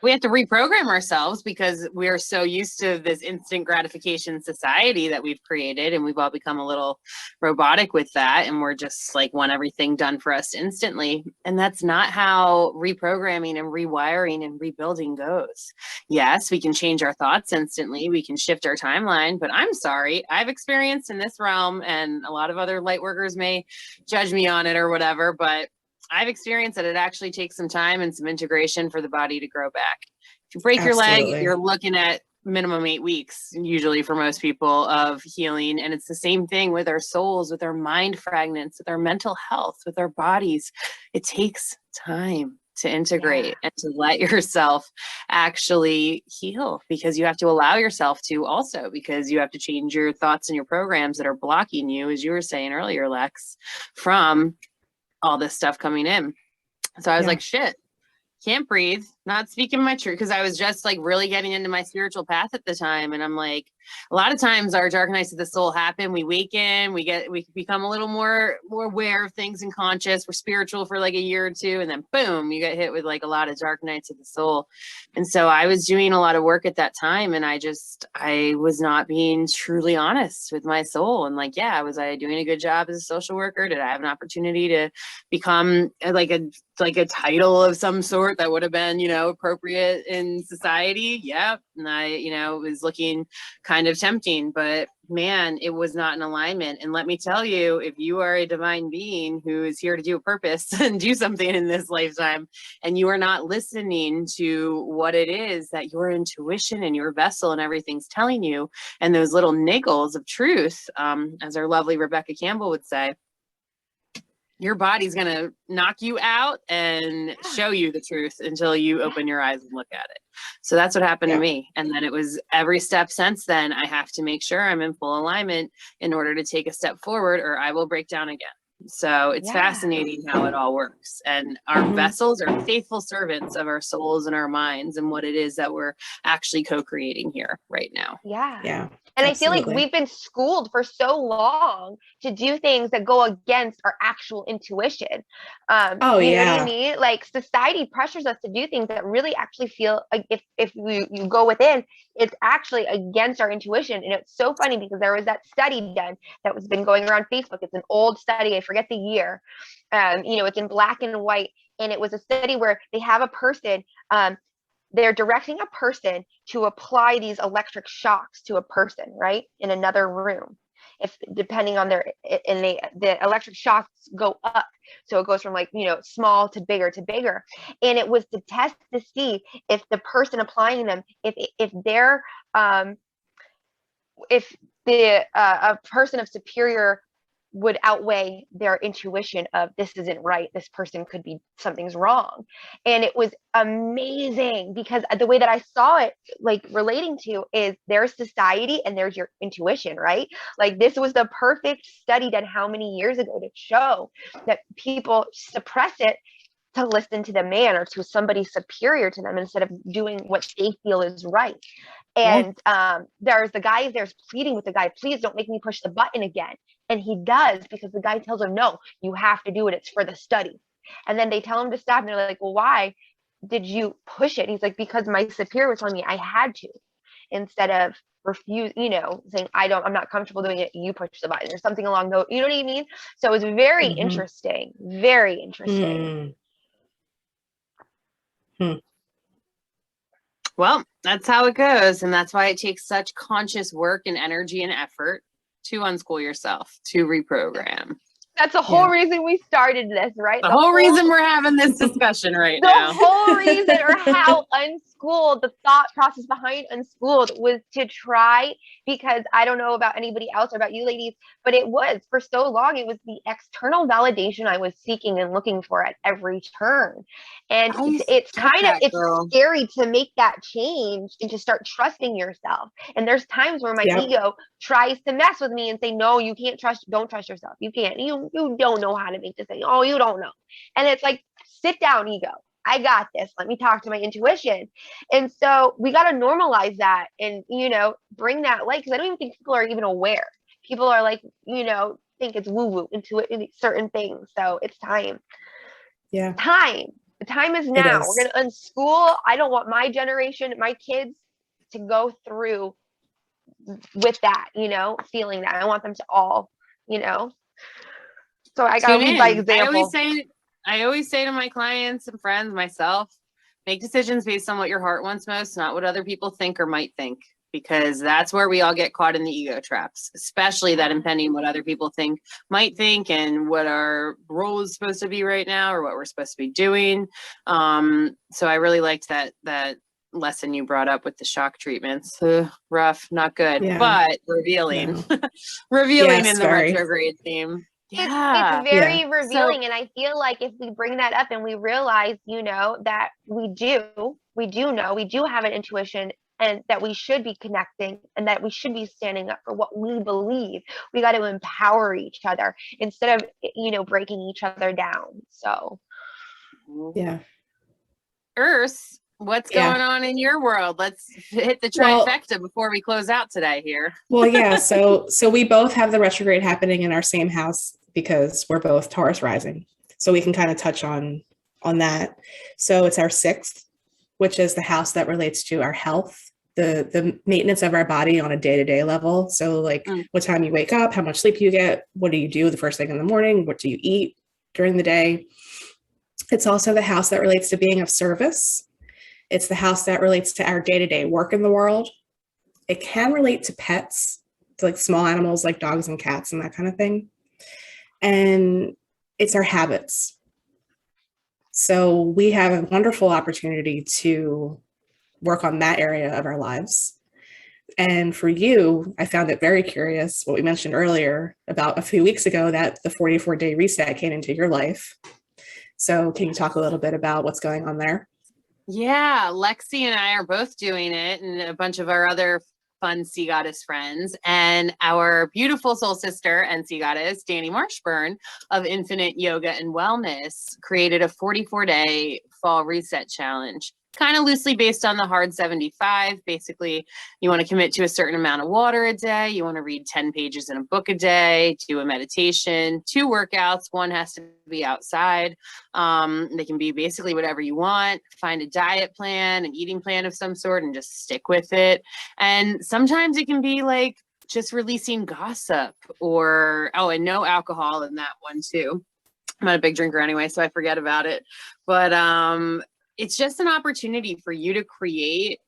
We have to reprogram ourselves because we're so used to this instant gratification society that we've created, and we've all become a little robotic with that, and we're just like want everything done for us instantly. And that's not how reprogramming and rewiring and rebuilding goes. Yes, we can change our thoughts instantly, we can shift our timeline, but I'm sorry, I've experienced in this realm, and a lot of other light workers may judge me on it or whatever, but I've experienced that it actually takes some time and some integration for the body to grow back. If you break your leg, you're looking at minimum 8 weeks, usually for most people, of healing. And it's the same thing with our souls, with our mind fragments, with our mental health, with our bodies. It takes time to integrate and to let yourself actually heal, because you have to allow yourself to also, because you have to change your thoughts and your programs that are blocking you, as you were saying earlier, Lex, from all this stuff coming in. So I was like, shit, can't breathe, not speaking my truth, because I was just like really getting into my spiritual path at the time. And I'm like, a lot of times our dark nights of the soul happen. We waken, we become a little more aware of things and conscious. We're spiritual for like a year or two, and then boom, you get hit with like a lot of dark nights of the soul. And so I was doing a lot of work at that time, and I was not being truly honest with my soul. And like, yeah, was I doing a good job as a social worker? Did I have an opportunity to become like a title of some sort that would have been, appropriate in society? Yeah. And I, was looking kind of tempting, but man, it was not in alignment. And let me tell you, if you are a divine being who is here to do a purpose and do something in this lifetime, and you are not listening to what it is that your intuition and your vessel and everything's telling you, and those little niggles of truth, as our lovely Rebecca Campbell would say, your body's going to knock you out and show you the truth until you open your eyes and look at it. So that's what happened to me. And then it was every step since then, I have to make sure I'm in full alignment in order to take a step forward, or I will break down again. So it's fascinating how it all works. And our vessels are faithful servants of our souls and our minds and what it is that we're actually co-creating here right now. Yeah. And absolutely. I feel like we've been schooled for so long to do things that go against our actual intuition. You know what I mean? Like society pressures us to do things that really actually feel like if you go within, it's actually against our intuition. And it's so funny because there was that study done that was been going around Facebook. It's an old study. I forget the year. It's in black and white. And it was a study where they have a person, they're directing a person to apply these electric shocks to a person, right, in another room. If depending on the electric shocks go up, so it goes from like small to bigger, and it was to test to see if the person applying them, if they're if the a person of superior would outweigh their intuition of this isn't right, this person could be, something's wrong. And it was amazing because the way that I saw it, like relating to, is there's society and there's your intuition, right? Like this was the perfect study done how many years ago to show that people suppress it to listen to the man or to somebody superior to them instead of doing what they feel is right. And there's the guy there's pleading with the guy, please don't make me push the button again. And he does, because the guy tells him, no, you have to do it. It's for the study. And then they tell him to stop. And they're like, well, why did you push it? And he's like, because my superior was telling me I had to, instead of refuse, saying, I'm not comfortable doing it. You push the button or something along those, you know what I mean? So it was very interesting, very interesting. Well, that's how it goes. And that's why it takes such conscious work and energy and effort to unschool yourself, to reprogram. That's the whole reason we started this, right? The whole reason we're having this discussion right now. The whole reason, or how Unschooled, the thought process behind Unschooled was to try, because I don't know about anybody else or about you ladies, but it was for so long, it was the external validation I was seeking and looking for at every turn. And it's kind of, it's scary to make that change and to start trusting yourself. And there's times where my ego tries to mess with me and say, no, you can't don't trust yourself. You can't, you don't know how to make this thing. Oh, you don't know. And it's like, sit down, ego. I got this. Let me talk to my intuition. And so we got to normalize that and, bring that light. Cause I don't even think people are even aware. People are like, think it's woo woo into certain things. So it's time. Yeah. The time is now. We're going to unschool. I don't want my generation, my kids to go through with that, feeling that. I want them to all, So I got to lead by example. I always say to my clients and friends, myself, make decisions based on what your heart wants most, not what other people think or might think, because that's where we all get caught in the ego traps, especially that impending what other people might think and what our role is supposed to be right now or what we're supposed to be doing. So I really liked that lesson you brought up with the shock treatments. Rough, not good, but revealing, revealing in the retrograde theme. It's very revealing. And I feel like if we bring that up and we realize, that we do have an intuition and that we should be connecting and that we should be standing up for what we believe, we got to empower each other instead of, breaking each other down. So, Urs, What's Yeah. going on in your world? Let's hit the Well- trifecta before we close out today here. Well, yeah. So we both have the retrograde happening in our same house because we're both Taurus rising. So we can kind of touch on that. So it's our 6th, which is the house that relates to our health, the maintenance of our body on a day-to-day level. So like what time you wake up, how much sleep you get, what do you do the first thing in the morning, what do you eat during the day. It's also the house that relates to being of service. It's the house that relates to our day-to-day work in the world. It can relate to pets, to like small animals like dogs and cats and that kind of thing. And it's our habits. So we have a wonderful opportunity to work on that area of our lives. And for you, I found it very curious what we mentioned earlier about a few weeks ago that the 44-day reset came into your life. So can you talk a little bit about what's going on there? Yeah, Lexi and I are both doing it, and a bunch of our other fun sea goddess friends, and our beautiful soul sister and sea goddess, Danny Marshburn of Infinite Yoga and Wellness, created a 44-day fall reset challenge, kind of loosely based on the hard 75. Basically, you want to commit to a certain amount of water a day. You want to read 10 pages in a book a day, do a meditation, 2 workouts. One has to be outside. They can be basically whatever you want. Find a diet plan, an eating plan of some sort, and just stick with it. And sometimes it can be like just releasing gossip and no alcohol in that one too. I'm not a big drinker anyway, so I forget about it. But it's just an opportunity for you to create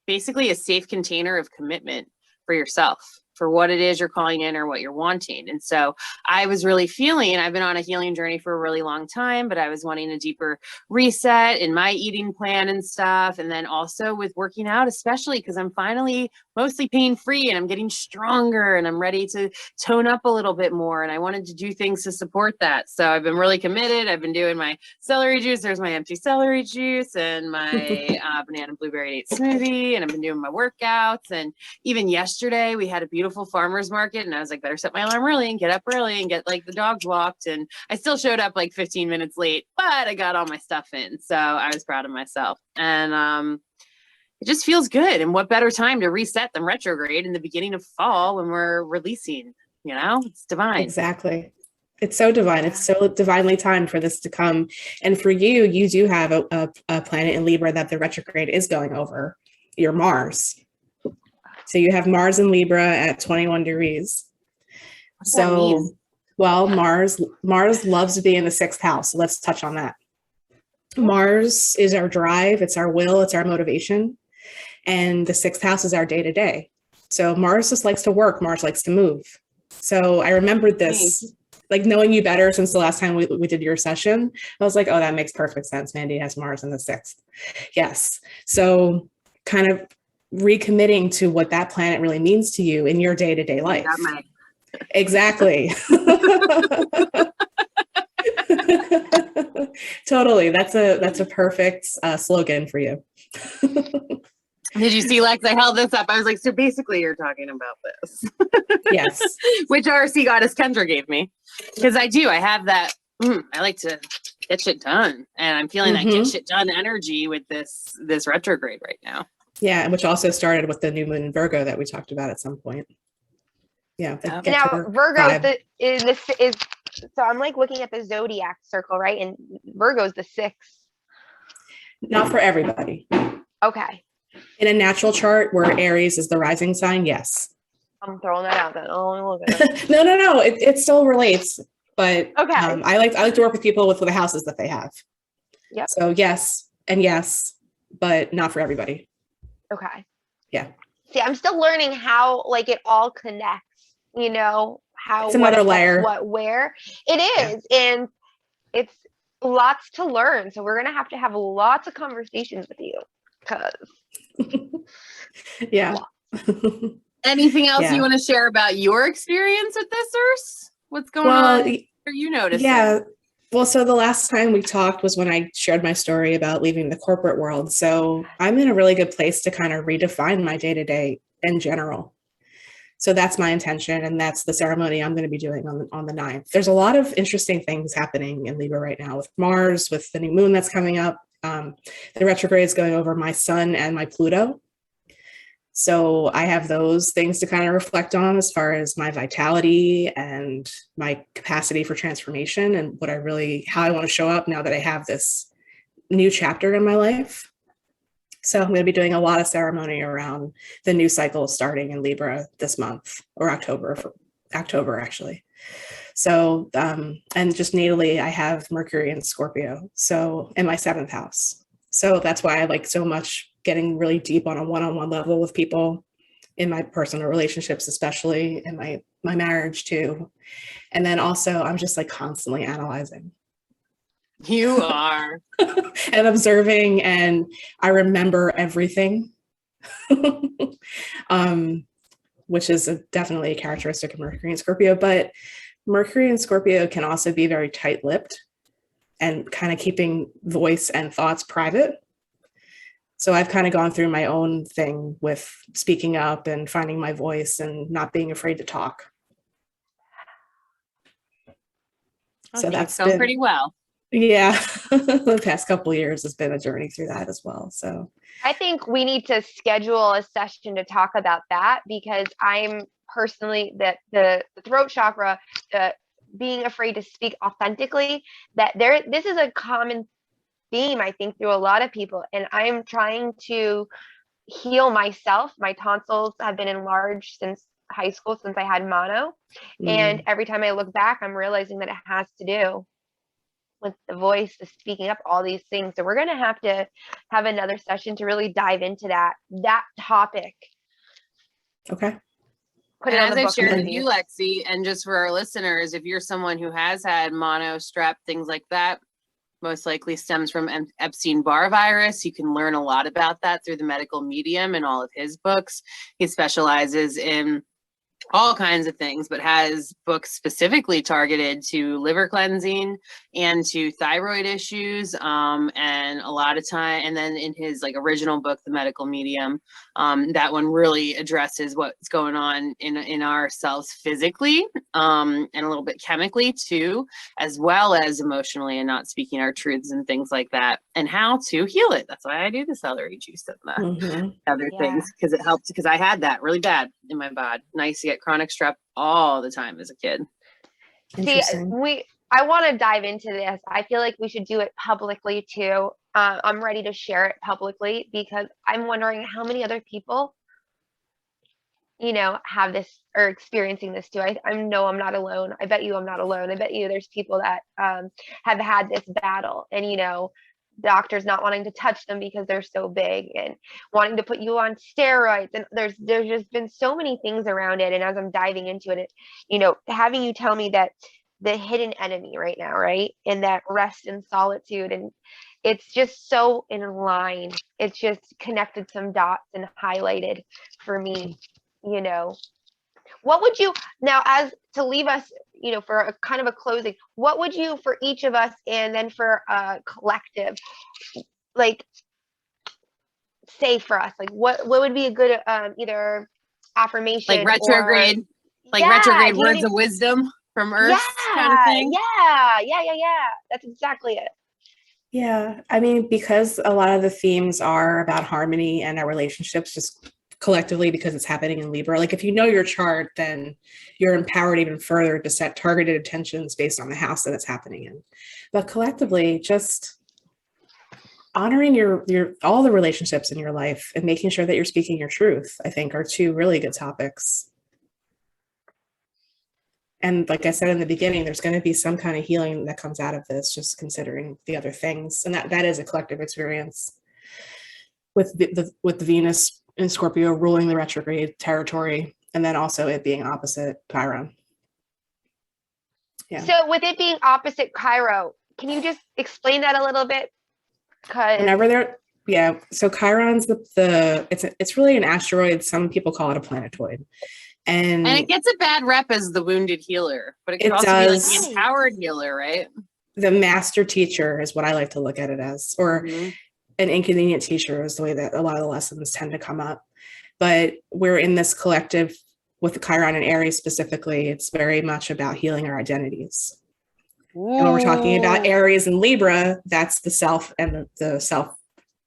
basically a safe container of commitment for yourself, for what it is you're calling in or what you're wanting. And so I was really feeling, I've been on a healing journey for a really long time, but I was wanting a deeper reset in my eating plan and stuff. And then also with working out, especially because I'm finally mostly pain-free and I'm getting stronger and I'm ready to tone up a little bit more. And I wanted to do things to support that. So I've been really committed. I've been doing my celery juice. There's my empty celery juice and my banana blueberry date smoothie. And I've been doing my workouts. And even yesterday we had a beautiful farmer's market, and I was like, better set my alarm early and get up early and get like the dogs walked. And I still showed up like 15 minutes late, but I got all my stuff in. So I was proud of myself. And it just feels good. And what better time to reset than retrograde in the beginning of fall when we're releasing, it's divine. Exactly. It's so divine. It's so divinely timed for this to come. And for you, you do have a planet in Libra that the retrograde is going over, your Mars. So you have Mars in Libra at 21 degrees. What's that mean? Well, Mars loves to be in the 6th house. So let's touch on that. Mars is our drive. It's our will. It's our motivation. And the 6th house is our day-to-day. So Mars just likes to work. Mars likes to move. So I remembered this, like knowing you better since the last time we did your session. I was like, oh, that makes perfect sense. Mandy has Mars in the 6th. Yes. So kind of recommitting to what that planet really means to you in your day-to-day life. Exactly. Totally. That's a perfect slogan for you. Did you see, Lex? I held this up. I was like, so basically you're talking about this. Yes. Which our sea goddess Kendra gave me. Because I have that, I like to get shit done. And I'm feeling that get shit done energy with this retrograde right now. Yeah, which also started with the new moon in Virgo that we talked about at some point. Yeah. Now Virgo is so I'm like looking at the zodiac circle, right? And Virgo's the 6th. Not for everybody. Okay. In a natural chart where Aries is the rising sign, yes. I'm throwing that out then. I'll look at it. No. It still relates, but okay. I like to work with people with the houses that they have. Yep. So yes, but not for everybody. Okay. Yeah. See, I'm still learning how like it all connects, how it's another layer. What where it is. Yeah. And it's lots to learn. So we're gonna have lots of conversations with you because yeah. Anything else you want to share about your experience with this, Urs? What's going on? Are you noticing? Yeah. Well, so the last time we talked was when I shared my story about leaving the corporate world. So I'm in a really good place to kind of redefine my day-to-day in general. So that's my intention. And that's the ceremony I'm going to be doing on the 9th. There's a lot of interesting things happening in Libra right now with Mars, with the new moon that's coming up. The retrograde is going over my sun and my Pluto. So I have those things to kind of reflect on as far as my vitality and my capacity for transformation and how I want to show up now that I have this new chapter in my life. So I'm going to be doing a lot of ceremony around the new cycle starting in Libra this month, or October actually. So, and just natally, I have Mercury in Scorpio, so in my 7th house. So that's why I like so much getting really deep on a one-on-one level with people in my personal relationships, especially in my marriage too. And then also I'm just like constantly analyzing. You are. And observing, and I remember everything, which is definitely a characteristic of Mercury and Scorpio. But Mercury and Scorpio can also be very tight-lipped and kind of keeping voice and thoughts private. So I've kind of gone through my own thing with speaking up and finding my voice and not being afraid to talk. So that's gone pretty well. Yeah, the past couple of years has been a journey through that as well. So I think we need to schedule a session to talk about that, because I'm personally the throat chakra, being afraid to speak authentically, this is a common theme, I think, through a lot of people. And I'm trying to heal myself. My tonsils have been enlarged since high school, since I had mono. And every time I look back, I'm realizing that it has to do with the voice, the speaking up, all these things. So we're going to have another session to really dive into that topic. Okay. And as I've shared with you, Lexi, and just for our listeners, if you're someone who has had mono, strep, things like that, most likely stems from Epstein-Barr virus. You can learn a lot about that through the medical medium and all of his books. He specializes in all kinds of things, but has books specifically targeted to liver cleansing and to thyroid issues. And a lot of time, and then in his like original book, The Medical Medium, that one really addresses what's going on in ourselves physically, and a little bit chemically too, as well as emotionally, and not speaking our truths and things like that, and how to heal it. That's why I do the celery juice and the other things, because it helps, because I had that really bad in my body, and I used to get chronic strep all the time as a kid. See, I want to dive into this. I feel like we should do it publicly too. I'm ready to share it publicly, because I'm wondering how many other people, have this or experiencing this too. I know I'm not alone. I bet you I'm not alone. I bet you there's people that have had this battle, and doctors not wanting to touch them because they're so big, and wanting to put you on steroids, and there's just been so many things around it. And as I'm diving into it, having you tell me that the hidden enemy right now, right, and that rest and solitude, and it's just so in line. It's just connected some dots and highlighted for me. What would you, now, as to leave us, for a kind of a closing, what would you, for each of us, and then for a collective, like, say for us, like what would be a good either affirmation, like retrograde, retrograde words of wisdom from Earth, kind of thing? Yeah. That's exactly it. Yeah, I mean, because a lot of the themes are about harmony and our relationships, just collectively, because it's happening in Libra. Like if you know your chart, then you're empowered even further to set targeted intentions based on the house that it's happening in. But collectively, just honoring your all the relationships in your life and making sure that you're speaking your truth, I think, are two really good topics. And like I said in the beginning, there's going to be some kind of healing that comes out of this, just considering the other things. And that is a collective experience with the Venus in Scorpio ruling the retrograde territory, and then also it being opposite Chiron. Yeah. So with it being opposite Chiron, can you just explain that a little bit? So Chiron's it's really an asteroid. Some people call it a planetoid. And it gets a bad rep as the wounded healer, but it could also be like the empowered healer, right? The master teacher is what I like to look at it as, or an inconvenient teacher is the way that a lot of the lessons tend to come up. But we're in this collective with the Chiron and Aries specifically. It's very much about healing our identities. And when we're talking about Ooh. Aries and Libra, that's the self and the self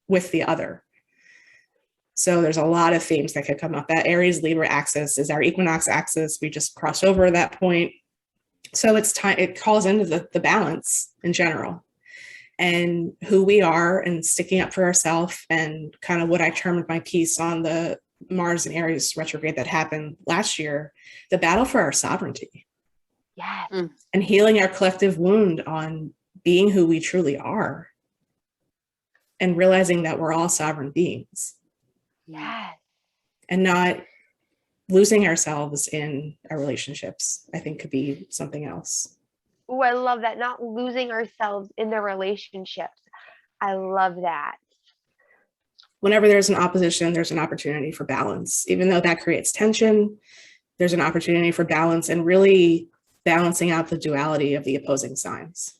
with the other. So there's a lot of themes that could come up. That Aries Libra axis is our equinox axis. We just crossed over that point. So it's time, it calls into the balance in general and who we are and sticking up for ourselves, and kind of what I termed my piece on the Mars and Aries retrograde that happened last year, the battle for our sovereignty. Yes. And healing our collective wound on being who we truly are and realizing that we're all sovereign beings. Yes. And not losing ourselves in our relationships, I think could be something else. Oh, I love that. Not losing ourselves in the relationships. I love that. Whenever there's an opposition, there's an opportunity for balance. Even though that creates tension, there's an opportunity for balance and really balancing out the duality of the opposing signs.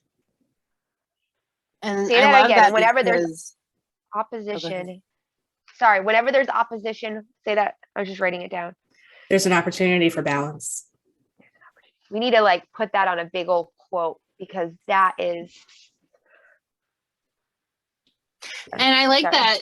And Say I that love again. that Whenever there's because opposition. Sorry, whenever there's opposition, say that. I was just writing it down. There's an opportunity for balance. We need to like put that on a big old quote, because that is. and I like Sorry. that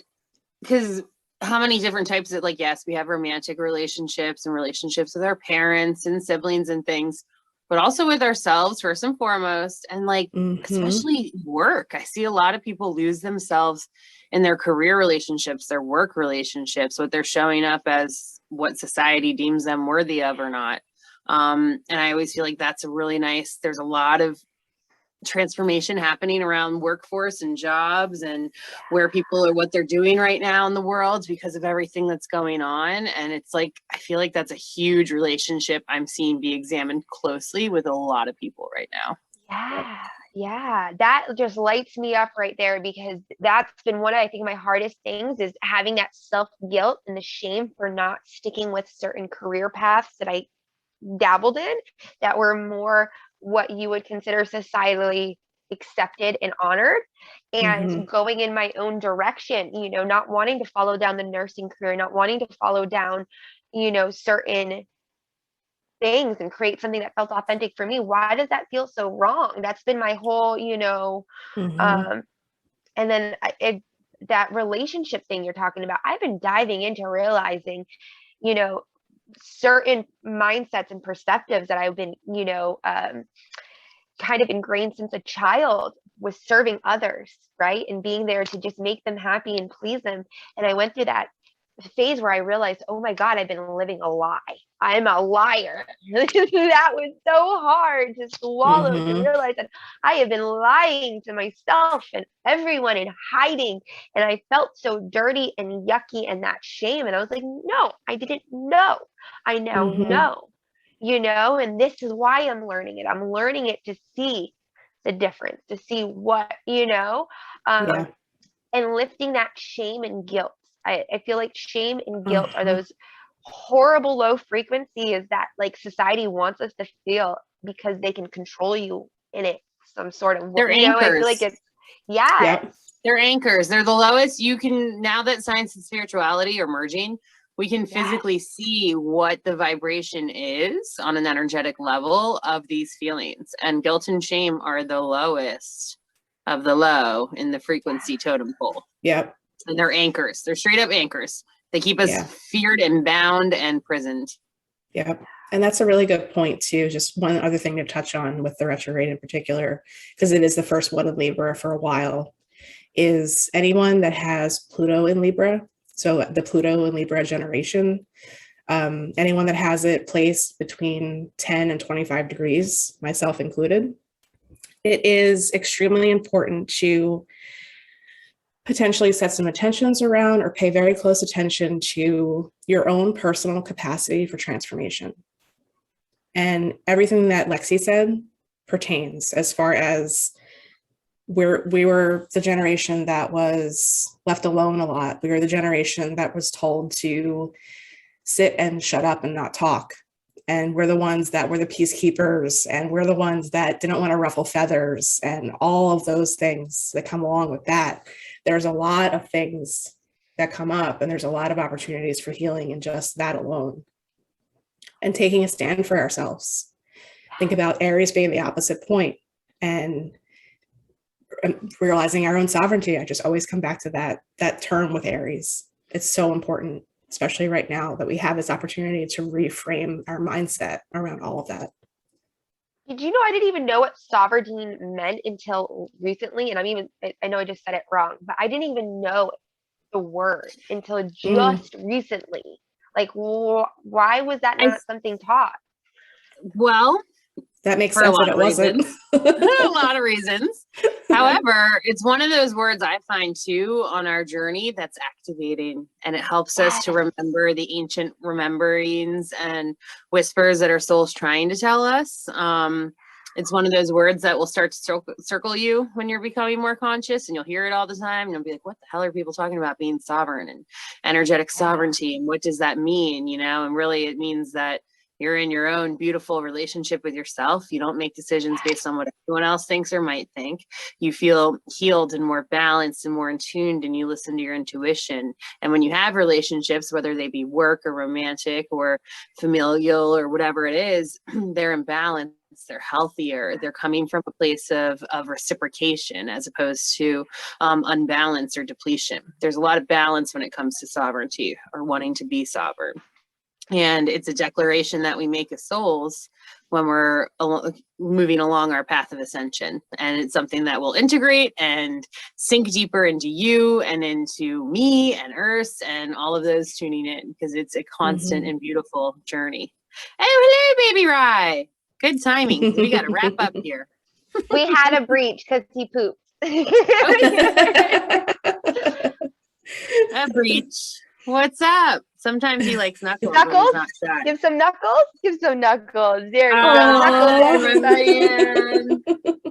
because how many different types of, like, yes, we have romantic relationships and relationships with our parents and siblings and things, but also with ourselves first and foremost. And like, especially work. I see a lot of people lose themselves in their career relationships, their work relationships, what they're showing up as, what society deems them worthy of or not. And I always feel like that's a really nice, there's a lot of transformation happening around workforce and jobs and where people are, what they're doing right now in the world because of everything that's going on. And it's like, I feel like that's a huge relationship I'm seeing be examined closely with a lot of people right now. Yeah, that just lights me up right there, because that's been one of, I think, my hardest things is having that self-guilt and the shame for not sticking with certain career paths that I dabbled in that were more what you would consider societally accepted and honored, and going in my own direction, not wanting to follow down the nursing career, not wanting to follow down, certain things and create something that felt authentic for me. Why does that feel so wrong? That's been my whole, and then that relationship thing you're talking about, I've been diving into realizing, certain mindsets and perspectives that I've been, kind of ingrained since a child was serving others, right? And being there to just make them happy and please them. And I went through that phase where I realized, oh my God, I've been living a lie. I'm a liar. That was so hard to swallow, to realize that I have been lying to myself and everyone and hiding. And I felt so dirty and yucky and that shame. And I was like, no, I didn't know. I now know, and this is why I'm learning it. I'm learning it to see the difference, to see what, and lifting that shame and guilt. I feel like shame and guilt are those horrible low frequencies that like society wants us to feel because they can control you in it some sort of way. They're anchors. I feel like it's they're anchors. They're the lowest. You can, now that science and spirituality are merging, we can physically see what the vibration is on an energetic level of these feelings. And guilt and shame are the lowest of the low in the frequency totem pole. Yep. And they're anchors. They're straight up anchors. They keep us feared and bound and prisoned. Yep. And that's a really good point too. Just one other thing to touch on with the retrograde in particular, because it is the first one in Libra for a while, is anyone that has Pluto in Libra. So the Pluto in Libra generation, anyone that has it placed between 10 and 25 degrees, myself included, it is extremely important to potentially set some intentions around or pay very close attention to your own personal capacity for transformation. And everything that Lexi said pertains as far as we were the generation that was left alone a lot. We were the generation that was told to sit and shut up and not talk. And we're the ones that were the peacekeepers, and we're the ones that didn't want to ruffle feathers and all of those things that come along with that. There's a lot of things that come up, and there's a lot of opportunities for healing in just that alone. And taking a stand for ourselves. Think about Aries being the opposite point. and realizing our own sovereignty. I just always come back to that term with Aries. It's so important, especially right now that we have this opportunity to reframe our mindset around all of that. Did you know I didn't even know what sovereignty meant until recently? And I know I just said it wrong, but I didn't even know the word until just recently. Like, why was that not something taught? Well, that makes sense that it wasn't. A lot of reasons. However, it's one of those words I find too on our journey that's activating, and it helps us to remember the ancient rememberings and whispers that our soul's trying to tell us. It's one of those words that will start to circle you when you're becoming more conscious, and you'll hear it all the time, and you'll be like, what the hell are people talking about being sovereign and energetic sovereignty, and what does that mean? You know, and really it means that you're in your own beautiful relationship with yourself. You don't make decisions based on what everyone else thinks or might think. You feel healed and more balanced and more in tuned, and you listen to your intuition. And when you have relationships, whether they be work or romantic or familial or whatever it is, they're in balance. They're healthier. They're coming from a place of reciprocation as opposed to unbalance or depletion. There's a lot of balance when it comes to sovereignty or wanting to be sovereign. And it's a declaration that we make as souls when we're moving along our path of ascension. And it's something that will integrate and sink deeper into you and into me and Urs and all of those tuning in, because it's a constant and beautiful journey. Hey, hello, baby Rye. Good timing, 'cause we got to wrap up here. We had a breach because he pooped. A breach. What's up? Sometimes he likes knuckles. Knuckles? Not shy. Give some knuckles. Give some knuckles. There you go. Knuckles, Knuckles, man.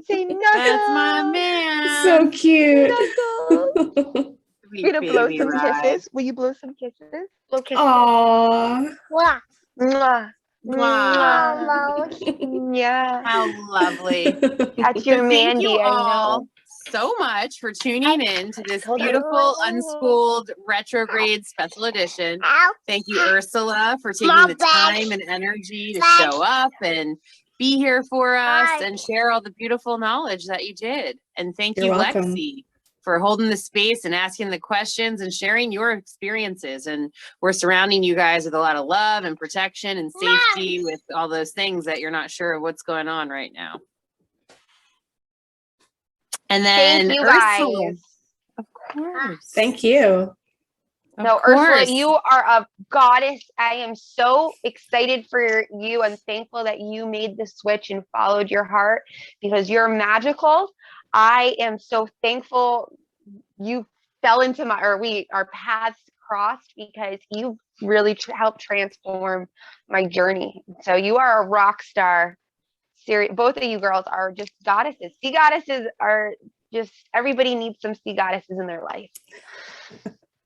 say knuckles. That's my man. So cute. Knuckles. Sweet You're gonna blow baby some Rye. kisses. Will you blow some kisses? Blow kisses. Aww. Mwah. Mwah. Mwah. Mwah. Yeah. How lovely. That's your Thank Mandy, you I all know. so much for tuning in to this told you. beautiful Unschooled Retrograde special edition. Thank you, Ursula, for taking the time and energy to show up and be here for us and share all the beautiful knowledge that you did. And thank you, You're welcome. Lexi, for holding the space and asking the questions and sharing your experiences. And we're surrounding you guys with a lot of love and protection and safety with all those things that you're not sure of what's going on right now. And then Thank you Ursula, guys. of course. Thank you. No, Ursula, you are a goddess. I am so excited for you. I'm thankful that you made the switch and followed your heart, because you're magical. I am so thankful you fell into our paths crossed, because you really helped transform my journey. So you are a rock star. Both of you girls are just goddesses. Sea goddesses are just, everybody needs some sea goddesses in their life.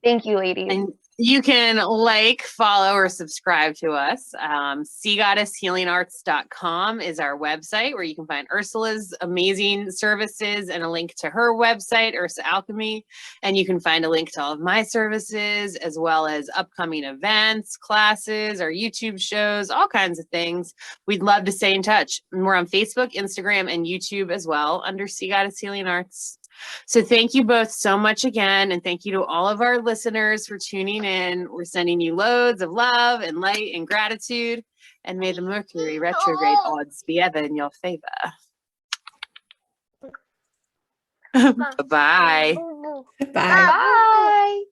Thank you, ladies. And you can like, follow, or subscribe to us. SeaGoddessHealingArts.com is our website where you can find Ursula's amazing services and a link to her website, Ursa Alchemy. And you can find a link to all of my services, as well as upcoming events, classes, our YouTube shows, all kinds of things. We'd love to stay in touch. And we're on Facebook, Instagram, and YouTube as well under Sea Goddess Healing Arts. So thank you both so much again. And thank you to all of our listeners for tuning in. We're sending you loads of love and light and gratitude. And may the Mercury retrograde odds be ever in your favor. Bye-bye. Bye. Bye.